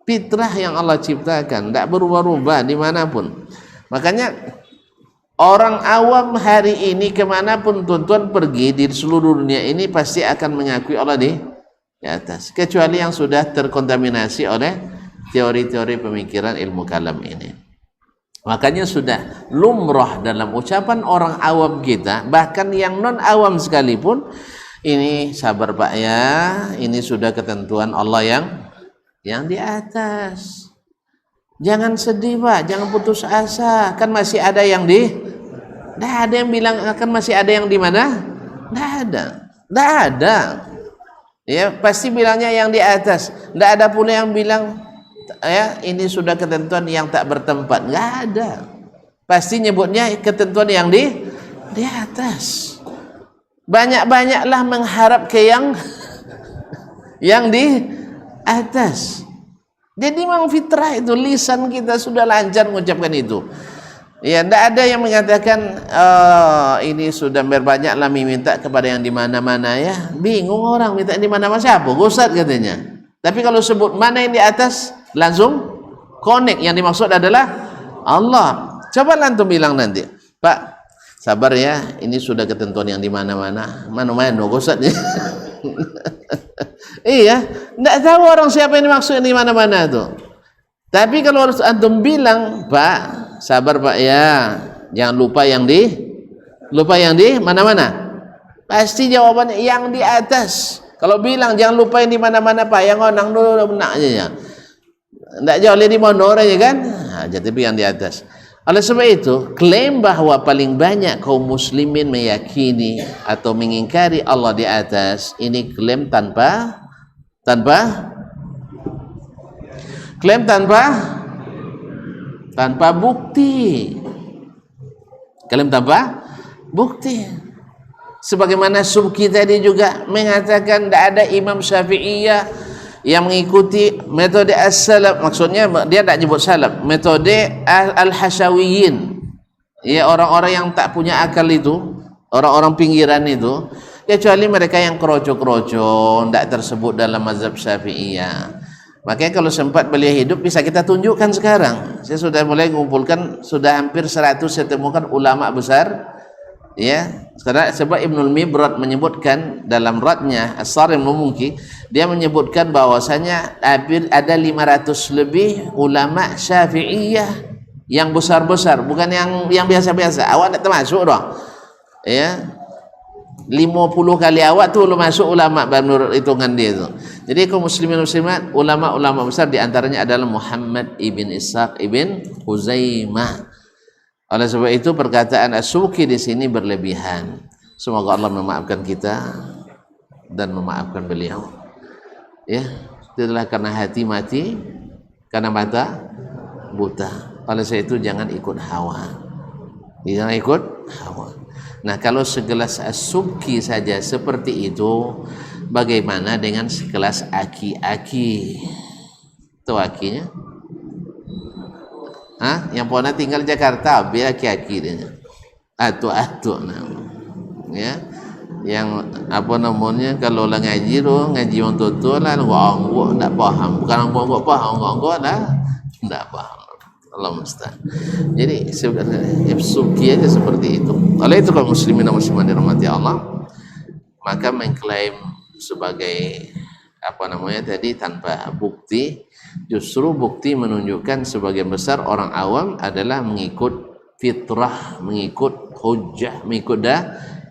Fitrah yang Allah ciptakan tidak berubah-ubah dimanapun. Makanya orang awam hari ini kemanapun tuan-tuan pergi di seluruh dunia ini pasti akan mengakui Allah di atas, kecuali yang sudah terkontaminasi oleh teori-teori pemikiran ilmu kalam ini. Makanya sudah lumrah dalam ucapan orang awam kita, bahkan yang non awam sekalipun, ini sabar Pak ya, ini sudah ketentuan Allah yang di atas. Jangan sedih Pak, jangan putus asa, kan masih ada yang tidak ada yang bilang akan masih ada yang di mana? Tidak ada. Ya, pasti bilangnya yang di atas. Tidak ada pula yang bilang ya ini sudah ketentuan yang tak bertempat. Nggak ada. Pasti nyebutnya ketentuan yang di atas. Banyak-banyaklah mengharap ke yang di atas. Jadi memang fitrah itu, lisan kita sudah lancar mengucapkan itu. Ya, tidak ada yang mengatakan ini sudah berbanyaklah minta kepada yang di mana-mana ya. Bingung orang minta di mana-mana, siapa? Gusat katanya. Tapi kalau sebut mana yang di atas, langsung connect. Yang dimaksud adalah Allah. Coba lantum bilang nanti, Pak, sabar ya, ini sudah ketentuan yang di mana-mana. Mana-mana gusatnya. Iya, tidak tahu orang siapa yang dimaksud di mana-mana itu. Tapi kalau harus antum bilang, Pak, sabar Pak ya, jangan lupa yang di mana-mana. Pasti jawabannya yang di atas. Kalau bilang jangan lupa yang di mana-mana Pak, yang onang dulu benaknya ya. Tidak jauh di mondor aja kan? Nah, jadi yang di atas. Oleh sebab itu, klaim bahwa paling banyak kaum muslimin meyakini atau mengingkari Allah di atas, ini klaim tanpa bukti. Klaim tanpa bukti. Sebagaimana Subki tadi juga mengatakan tidak ada Imam Syafi'iyah yang mengikuti metode as-salaf, maksudnya dia tidak nyebut salaf, metode al-hasyawiyin, ya orang-orang yang tak punya akal itu, orang-orang pinggiran itu, kecuali mereka yang kroco-kroco, tidak tersebut dalam mazhab Syafi'iyah. Makanya kalau sempat beliau hidup bisa kita tunjukkan sekarang. Saya sudah mulai mengumpulkan, sudah hampir 100 saya temukan ulama besar. Ya, sekarang sebab Ibnul Mibrad menyebutkan dalam radnya As-Sarim Mumungki, dia menyebutkan bahwasanya ada 500 lebih ulama Syafi'iyah yang besar-besar, bukan yang biasa-biasa. Awak tak termasuk dah. Ya. 50 kali awak tu lu masuk ulama menurut hitungan dia tu. Jadi kaum muslimin muslimat, ulama-ulama besar di antaranya adalah Muhammad ibn Ishaq ibn Huzaimah. Oleh sebab itu perkataan As-Subki di sini berlebihan. Semoga Allah memaafkan kita dan memaafkan beliau. Ya, itulah karena hati mati, karena mata buta. Oleh sebab itu jangan ikut hawa. Jangan ikut hawa. Nah, kalau segelas As-Subki saja seperti itu, bagaimana dengan segelas aki-aki? Tahu akinya? Hah? Yang pernah tinggal di Jakarta, biar aki-aki dia. Atu-atu nama. Ya. Yang apa namanya, kalau lah ngaji tu, ngaji orang tua lah, orang tak faham. Bukan orang faham, orang lah tak faham. Allah musta'an. Jadi Subki aja seperti itu. Oleh itu kalau muslimin dan muslimat dirahmati Allah, maka mengklaim sebagai apa namanya tadi tanpa bukti, justru bukti menunjukkan sebagian besar orang awam adalah mengikut fitrah, mengikut hujjah, mengikut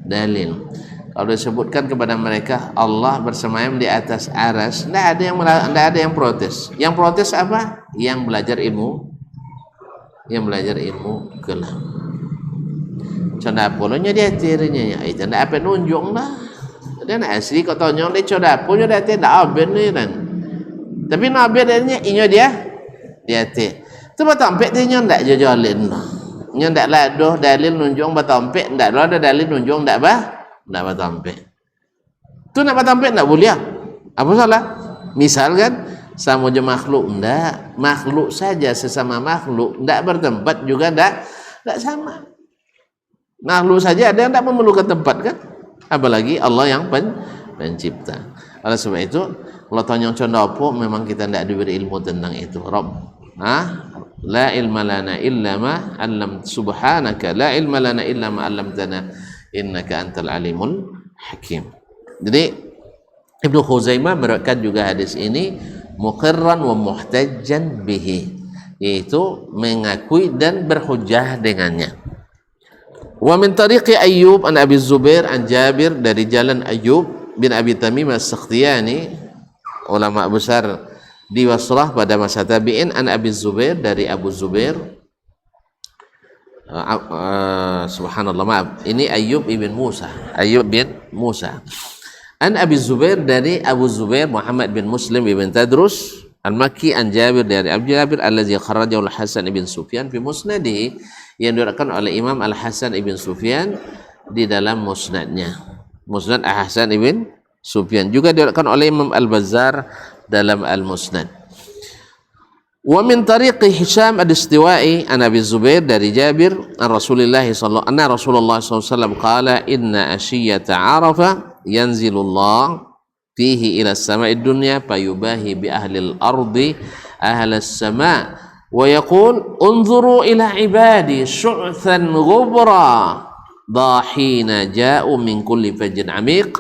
dalil. Kalau disebutkan kepada mereka Allah bersemayam di atas aras, tidak ada yang protes. Yang protes apa? Yang belajar ilmu kelam. Conda polonya dia tirinya ya, itu ndak apa nunjuk lah. Dia nak asli kau tanya dia conda punya dia tidak aben ni kan. Tapi nabi adanya inyo dia te. Tu batampek dia nyo ndak jojolen. Nyo ndak ladoh dalil nunjuk batampek, ndak ada dalil nunjuk ndak batampek. Tu nak batampek ndak boleh. Apa salah? Misal kan sama je makhluk, ndak makhluk saja sesama makhluk ndak bertempat juga ndak sama. Makhluk saja ada yang ndak memerlukan tempat kan, apalagi Allah yang pencipta. Oleh sebab itu Allah tanya contoh apa, memang kita ndak diberi ilmu tentang itu. Rabb, la ilma lana illa ma 'allam subhanaka la ilma lana illa ma 'allamtana innaka antal alimul hakim. Jadi Ibnu Khuzaimah meriwayatkan juga hadis ini muqirran wa muhtajjan bihi, yaitu mengakui dan berhujjah dengannya. Wa min tariqi Ayyub an Abi Zubair an Jabir, dari jalan Ayyub bin Abi Tamim As-Sakhtiyani, ulama besar di Basrah pada masa tabi'in, an Abi Zubair, dari Abu Zubair. Subhanallah, maaf, ini Ayyub bin Musa. An Abi Zubair, dari Abu Zubair Muhammad bin Muslim ibn Tadrus Al-Makki, an Jabir, dari Abu Jabir allazi kharajahu Al-Hasan ibn Sufyan fi musnadi, yang diriwayatkan oleh Imam Al-Hasan ibn Sufyan di dalam musnadnya. Musnad Al-Hasan ibn Sufyan juga diriwayatkan oleh Imam Al-Bazzar dalam Al-Musnad. Wa min tariqi Hisham ad-Istiwa'i an Abi Zubair, dari Jabir an Rasulullah sallallahu alaihi wasallam qala inna ashiyata Arafah yanzilullah fihi ila as-sama'id dunya fayubahi bi ahli al-ardi ahli as-sama' wa yaqul unzuru ila ibadi syu'than ghubra dahina ja'u min kulli fajjin 'amiq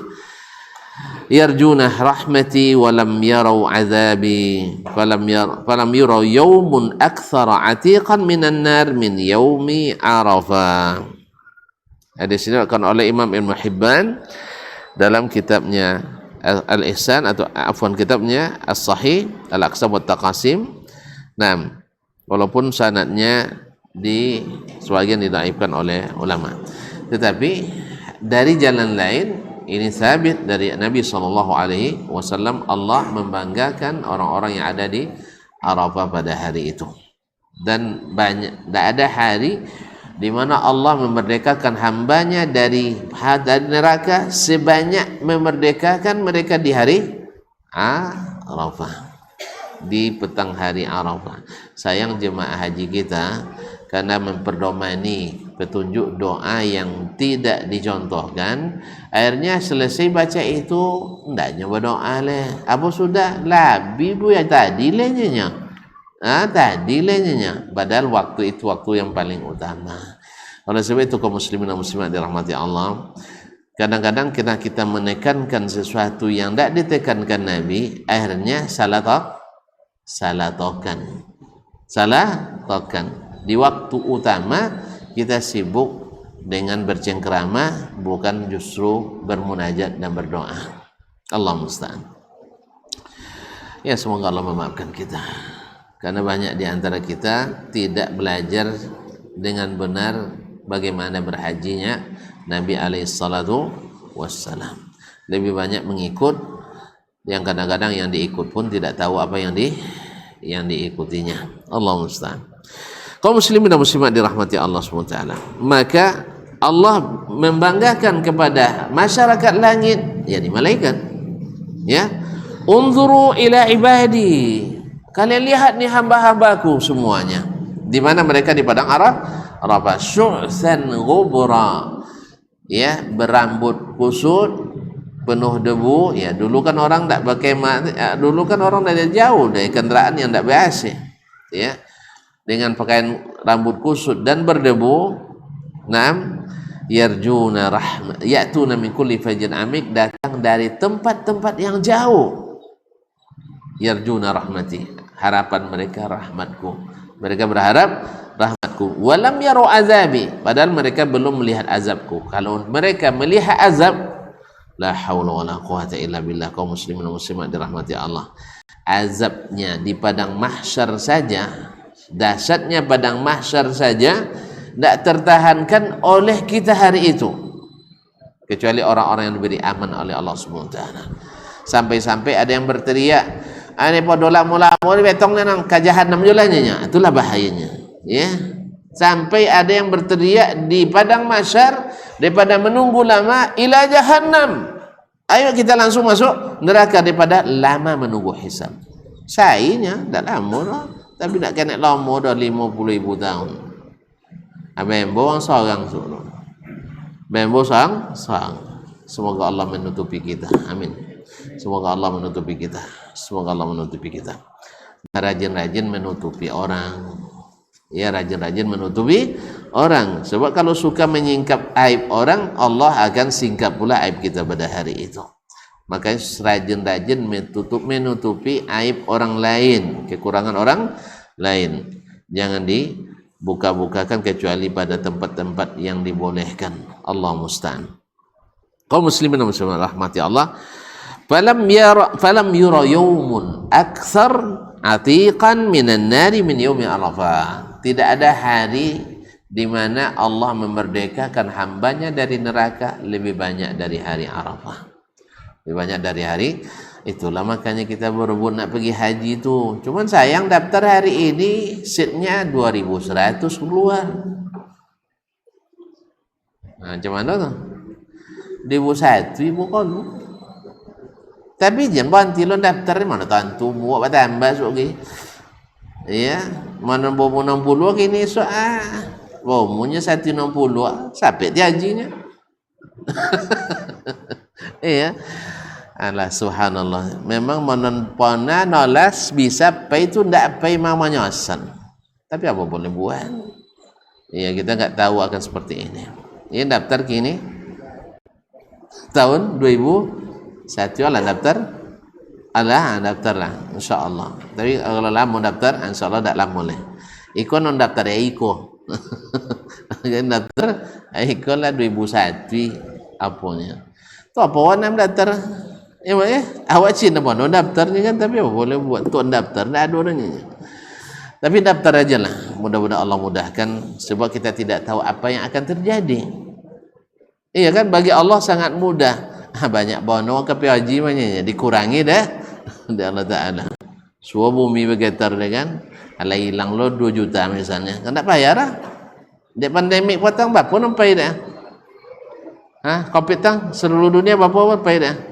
yarjuna rahmati wa lam yarau 'adzabi falam yurau yawmun akthara 'atiqan minan nar min yaumi Arafah. Hadis ini diriwayatkan oleh Imam Ibn Hibban dalam kitabnya Al-Ihsan, atau afwan kitabnya As-Sahih Al-Aqsam wa Taqasim. Nah, walaupun sanadnya di sebagian didhaifkan oleh ulama, tetapi dari jalan lain ini sabit dari Nabi SAW, Allah membanggakan orang-orang yang ada di Arafah pada hari itu. Dan banyak, tidak ada hari di mana Allah memerdekakan hambanya dari neraka sebanyak memerdekakan mereka di hari Arafah, di petang hari Arafah. Sayang jemaah haji kita karena memperdomani petunjuk doa yang tidak dicontohkan, akhirnya selesai baca itu tidak nyoba doa leh. Apa sudah labi bu ya tadi lehnya. Tadi lehnya. Padahal waktu itu waktu yang paling utama. Oleh sebab itu kaum muslimin dan muslimat dirahmati Allah, kadang-kadang kita menekankan sesuatu yang tidak ditekankan Nabi, akhirnya salah tokan. Di waktu utama kita sibuk dengan bercengkerama, bukan justru bermunajat dan berdoa. Allah musta'an. Ya, semoga Allah memaafkan kita, karena banyak di antara kita tidak belajar dengan benar bagaimana berhajinya Nabi alaihissalatu wassalam. Lebih banyak mengikut yang kadang-kadang yang diikut pun tidak tahu apa yang diikutinya. Allah musta'an. Kaum muslimin dan muslimat dirahmati Allah SWT, maka Allah membanggakan kepada masyarakat langit, yakni malaikat, ya, unzuru ila ibadi, kalian lihat nih hamba-hambaku semuanya, di mana mereka di padang Arafah, syu'than ghubra, ya, berambut kusut, penuh debu. Ya, dulu kan orang tak pakai dulu kan orang dari jauh dari kendaraan yang tak biasa, ya, dengan pakaian rambut kusut dan berdebu. Nam yarjuna rahmat, ya'tuna min kulli fajrin amik, datang dari tempat-tempat yang jauh. Yarjuna rahmati, harapan mereka rahmatku, mereka berharap rahmatku. Walam yaru azabi, padahal mereka belum melihat azabku. Kalau mereka melihat azab, la haula wala quwata illa billah. Kaum muslimin dan muslimat dirahmati Allah, azabnya di padang mahsyar saja, dahsyatnya padang mahsyar saja tidak tertahankan oleh kita hari itu, kecuali orang-orang yang diberi aman oleh Allah SWT. Sampai-sampai ada yang berteriak, "Ane podola mula mau betong nang kajahanam julanya." Itulah bahayanya, ya. Sampai ada yang berteriak di padang mahsyar, daripada menunggu lama ila jahannam, ayo kita langsung masuk neraka daripada lama menunggu hisab. Sayanya tak lama, tapi nak kena lama dah 50,000 tahun. Bembo orang seorang suruh. Bembo seorang. Semoga Allah menutupi kita. Amin. Semoga Allah menutupi kita. Semoga Allah menutupi kita. Rajin-rajin menutupi orang. Ya, rajin-rajin menutupi orang. Sebab kalau suka menyingkap aib orang, Allah akan singkap pula aib kita pada hari itu. Makanya rajin-rajin menutupi aib orang lain, kekurangan orang lain. Jangan dibuka-bukakan kecuali pada tempat-tempat yang dibolehkan. Allah musta'an. Kaum muslimin dan muslimat rahmati Allah, falam yura yawmun akthar atiqan minan nari min yaumi Arafah. Tidak ada hari di mana Allah memerdekakan hambanya dari neraka lebih banyak dari hari Arafah. Lebih banyak dari hari itulah, makanya kita berebut nak pergi haji itu. Cuman sayang daftar hari ini seatnya 2.100 keluar. Macam mana tu? 2.100 ibu kon. Tapi jangan tilon daftar di mana tantu buat tambah lagi. Ya, mana bomo 60 kini bomonya 160 sampai di hajinya. Iya. Alah subhanallah, memang menonpona nolas bisa pay itu ndak pay mamanya asan, tapi apa boleh buat. Ya, kita nggak tahu akan seperti ini. Ini daftar kini tahun 2001 lah daftar, daftarlah insyaallah. Tapi kalau lama daftar insyaallah tak lama boleh. Iko non daftar ya iko. Daftar iko lah 2001 apanya. Tu apa warna daftar? Awak Cina pun daftarnya kan, tapi apa boleh buat tu daftar, tak ada orangnya. Tapi daftar aja lah, mudah-mudahan Allah mudahkan, sebab kita tidak tahu apa yang akan terjadi. Iya kan, bagi Allah sangat mudah. Banyak bono ke haji maknanya dikurangi dah dari Allah Taala. Semua bumi bergetar dah kan, ala hilang lo 2 juta misalnya, kan tak bayar lah. Di pandemik potong berapa nampai dah? Covid tang seluruh dunia berapa nampai dah?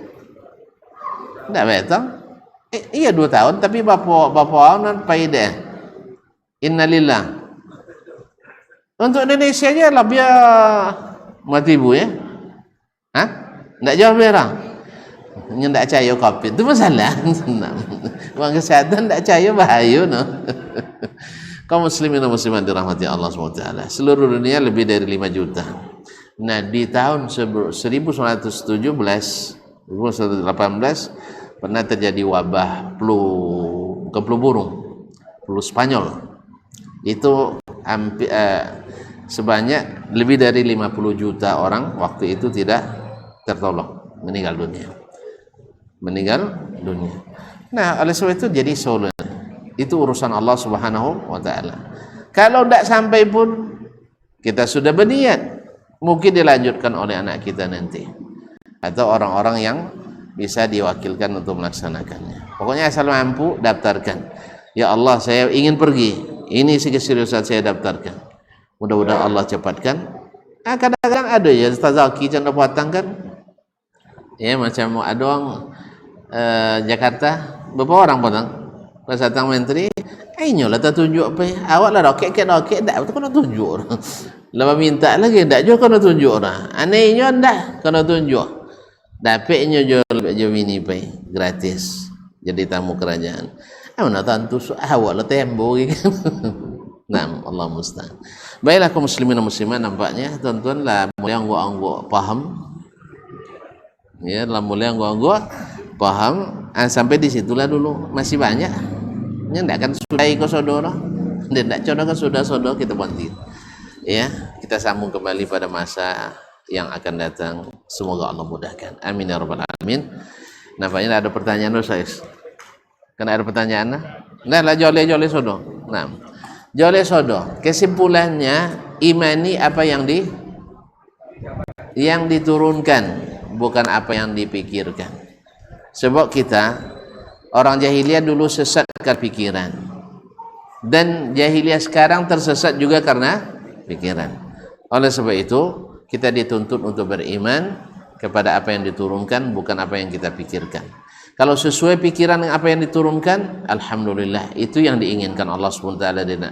Tak betul. Iya 2 tahun, tapi berapa tahun nampai dah? Innalillah. Untuk Indonesia aja lah biar mati ibu ya. Hah? Ndak jauh merah. Ndak cair COVID itu masalah. Uang kesehatan ndak cair bahaya no. Kaum muslimin dan muslimat dirahmati Allah SWT. Seluruh dunia lebih dari 5 juta. Nah, di tahun 1918 pernah terjadi wabah flu burung, flu Spanyol. Itu hampir sebanyak lebih dari 50 juta orang waktu itu tidak tertolong, meninggal dunia. Nah, oleh sebab itu jadi solusi. Itu urusan Allah Subhanahu wa taala. Kalau tidak sampai pun kita sudah berniat, mungkin dilanjutkan oleh anak kita nanti atau orang-orang yang bisa diwakilkan untuk melaksanakannya. Pokoknya asal mampu daftarkan. Ya Allah, saya ingin pergi. Ini keseriusan saya daftarkan. Mudah-mudahan Allah cepatkan. Kadang-kadang ada ya Ustaz Zaki canda patang kan. Ya macam ada orang Jakarta berapa orang potong? Pas datang menteri, nyolah tak tunjuk apa? Awak lah roket dak betul kena tunjuk. Lepas minta lagi dak juga kena tunjuk orang. Anehnya dak kena tunjuk. Dapatnya jual mini pay gratis. Jadi tamu kerajaan. Mana tentu awak lah tembok kan. Nah, Allah musta'an. Baiklah kaum muslimin dan muslimat, nampaknya tuan-tuan lah mulai angguk-angguk paham. Ya, lah mulai angguk-angguk paham. Sampai di situlah dulu, masih banyak. Ndak kan sudah ikut saudara. Ndak coba kan sudah kita berhenti. Ya, kita sambung kembali pada masa yang akan datang. Semoga Allah mudahkan. Amin ya rabbal alamin. Nampaknya ada pertanyaan Ustaz. Kan ada pertanyaan? Nah, lah jole sodo. Nah, jole sodo. Kesimpulannya imani apa yang diturunkan, bukan apa yang dipikirkan. Sebab kita orang jahiliyah dulu sesat karena pikiran, dan jahiliyah sekarang tersesat juga karena pikiran. Oleh sebab itu kita dituntut untuk beriman kepada apa yang diturunkan, bukan apa yang kita pikirkan. Kalau sesuai pikiran dengan apa yang diturunkan, alhamdulillah, itu yang diinginkan Allah SWT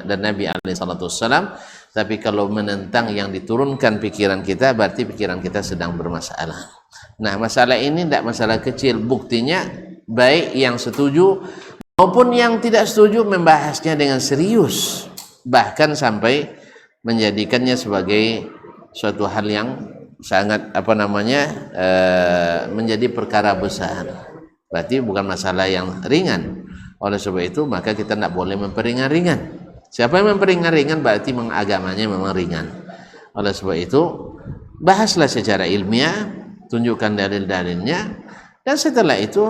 dan Nabi SAW. Tapi kalau menentang yang diturunkan pikiran kita, berarti pikiran kita sedang bermasalah. Nah, masalah ini tidak masalah kecil. Buktinya baik yang setuju maupun yang tidak setuju membahasnya dengan serius, bahkan sampai menjadikannya sebagai suatu hal yang sangat menjadi perkara besar. Berarti bukan masalah yang ringan. Oleh sebab itu maka kita tidak boleh memperingan-ringan. Siapa yang memperingan-ringan berarti agamanya memang ringan. Oleh sebab itu bahaslah secara ilmiah, tunjukkan dalil-dalilnya, dan setelah itu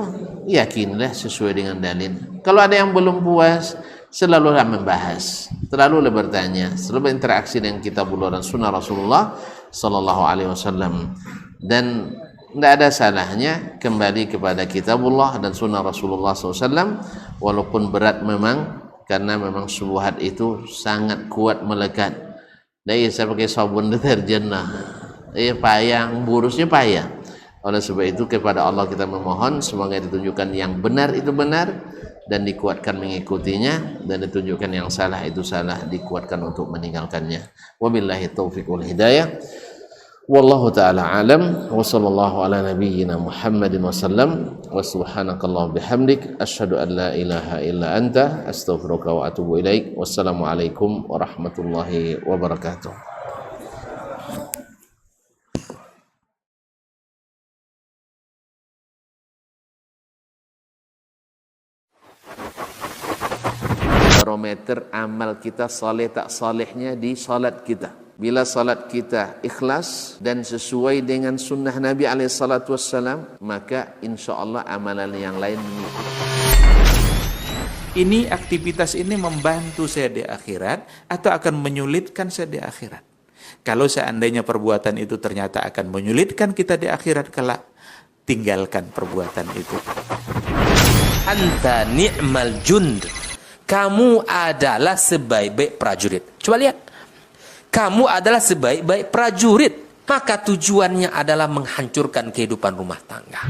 yakinlah sesuai dengan dalil. Kalau ada yang belum puas, selalulah membahas, selalulah bertanya, selalu berinteraksi dengan kitabullah dan sunnah Rasulullah sallallahu alaihi wasallam. Dan tidak ada salahnya kembali kepada kitabullah dan sunnah Rasulullah SAW, walaupun berat memang, karena memang syubhat itu sangat kuat melekat. Dan saya pakai sabun deterjen lah, payang, burusnya payah. Oleh sebab itu kepada Allah kita memohon semoga ditunjukkan yang benar itu benar dan dikuatkan mengikutinya, dan ditunjukkan yang salah itu salah, dikuatkan untuk meninggalkannya. Wabillahi taufiq wal hidayah. Wallahu ta'ala alam wa sallallahu ala nabiyyina Muhammadin wa sallam wa subhanakallah bihamdik asyhadu an la ilaha illa anta astaghfiruka wa atubu ilaik. Wassalamualaikum warahmatullahi wabarakatuh. Barometer amal kita saleh tak salehnya di salat kita. Bila salat kita ikhlas dan sesuai dengan sunnah Nabi SAW, maka insya Allah amalan yang lain mengikuti. Ini aktivitas ini membantu saya di akhirat atau akan menyulitkan saya di akhirat? Kalau seandainya perbuatan itu ternyata akan menyulitkan kita di akhirat kelak, tinggalkan perbuatan itu. Anta ni'mal jund. Kamu adalah sebaik-baik prajurit. Coba lihat. Kamu adalah sebaik-baik prajurit, maka tujuannya adalah menghancurkan kehidupan rumah tangga.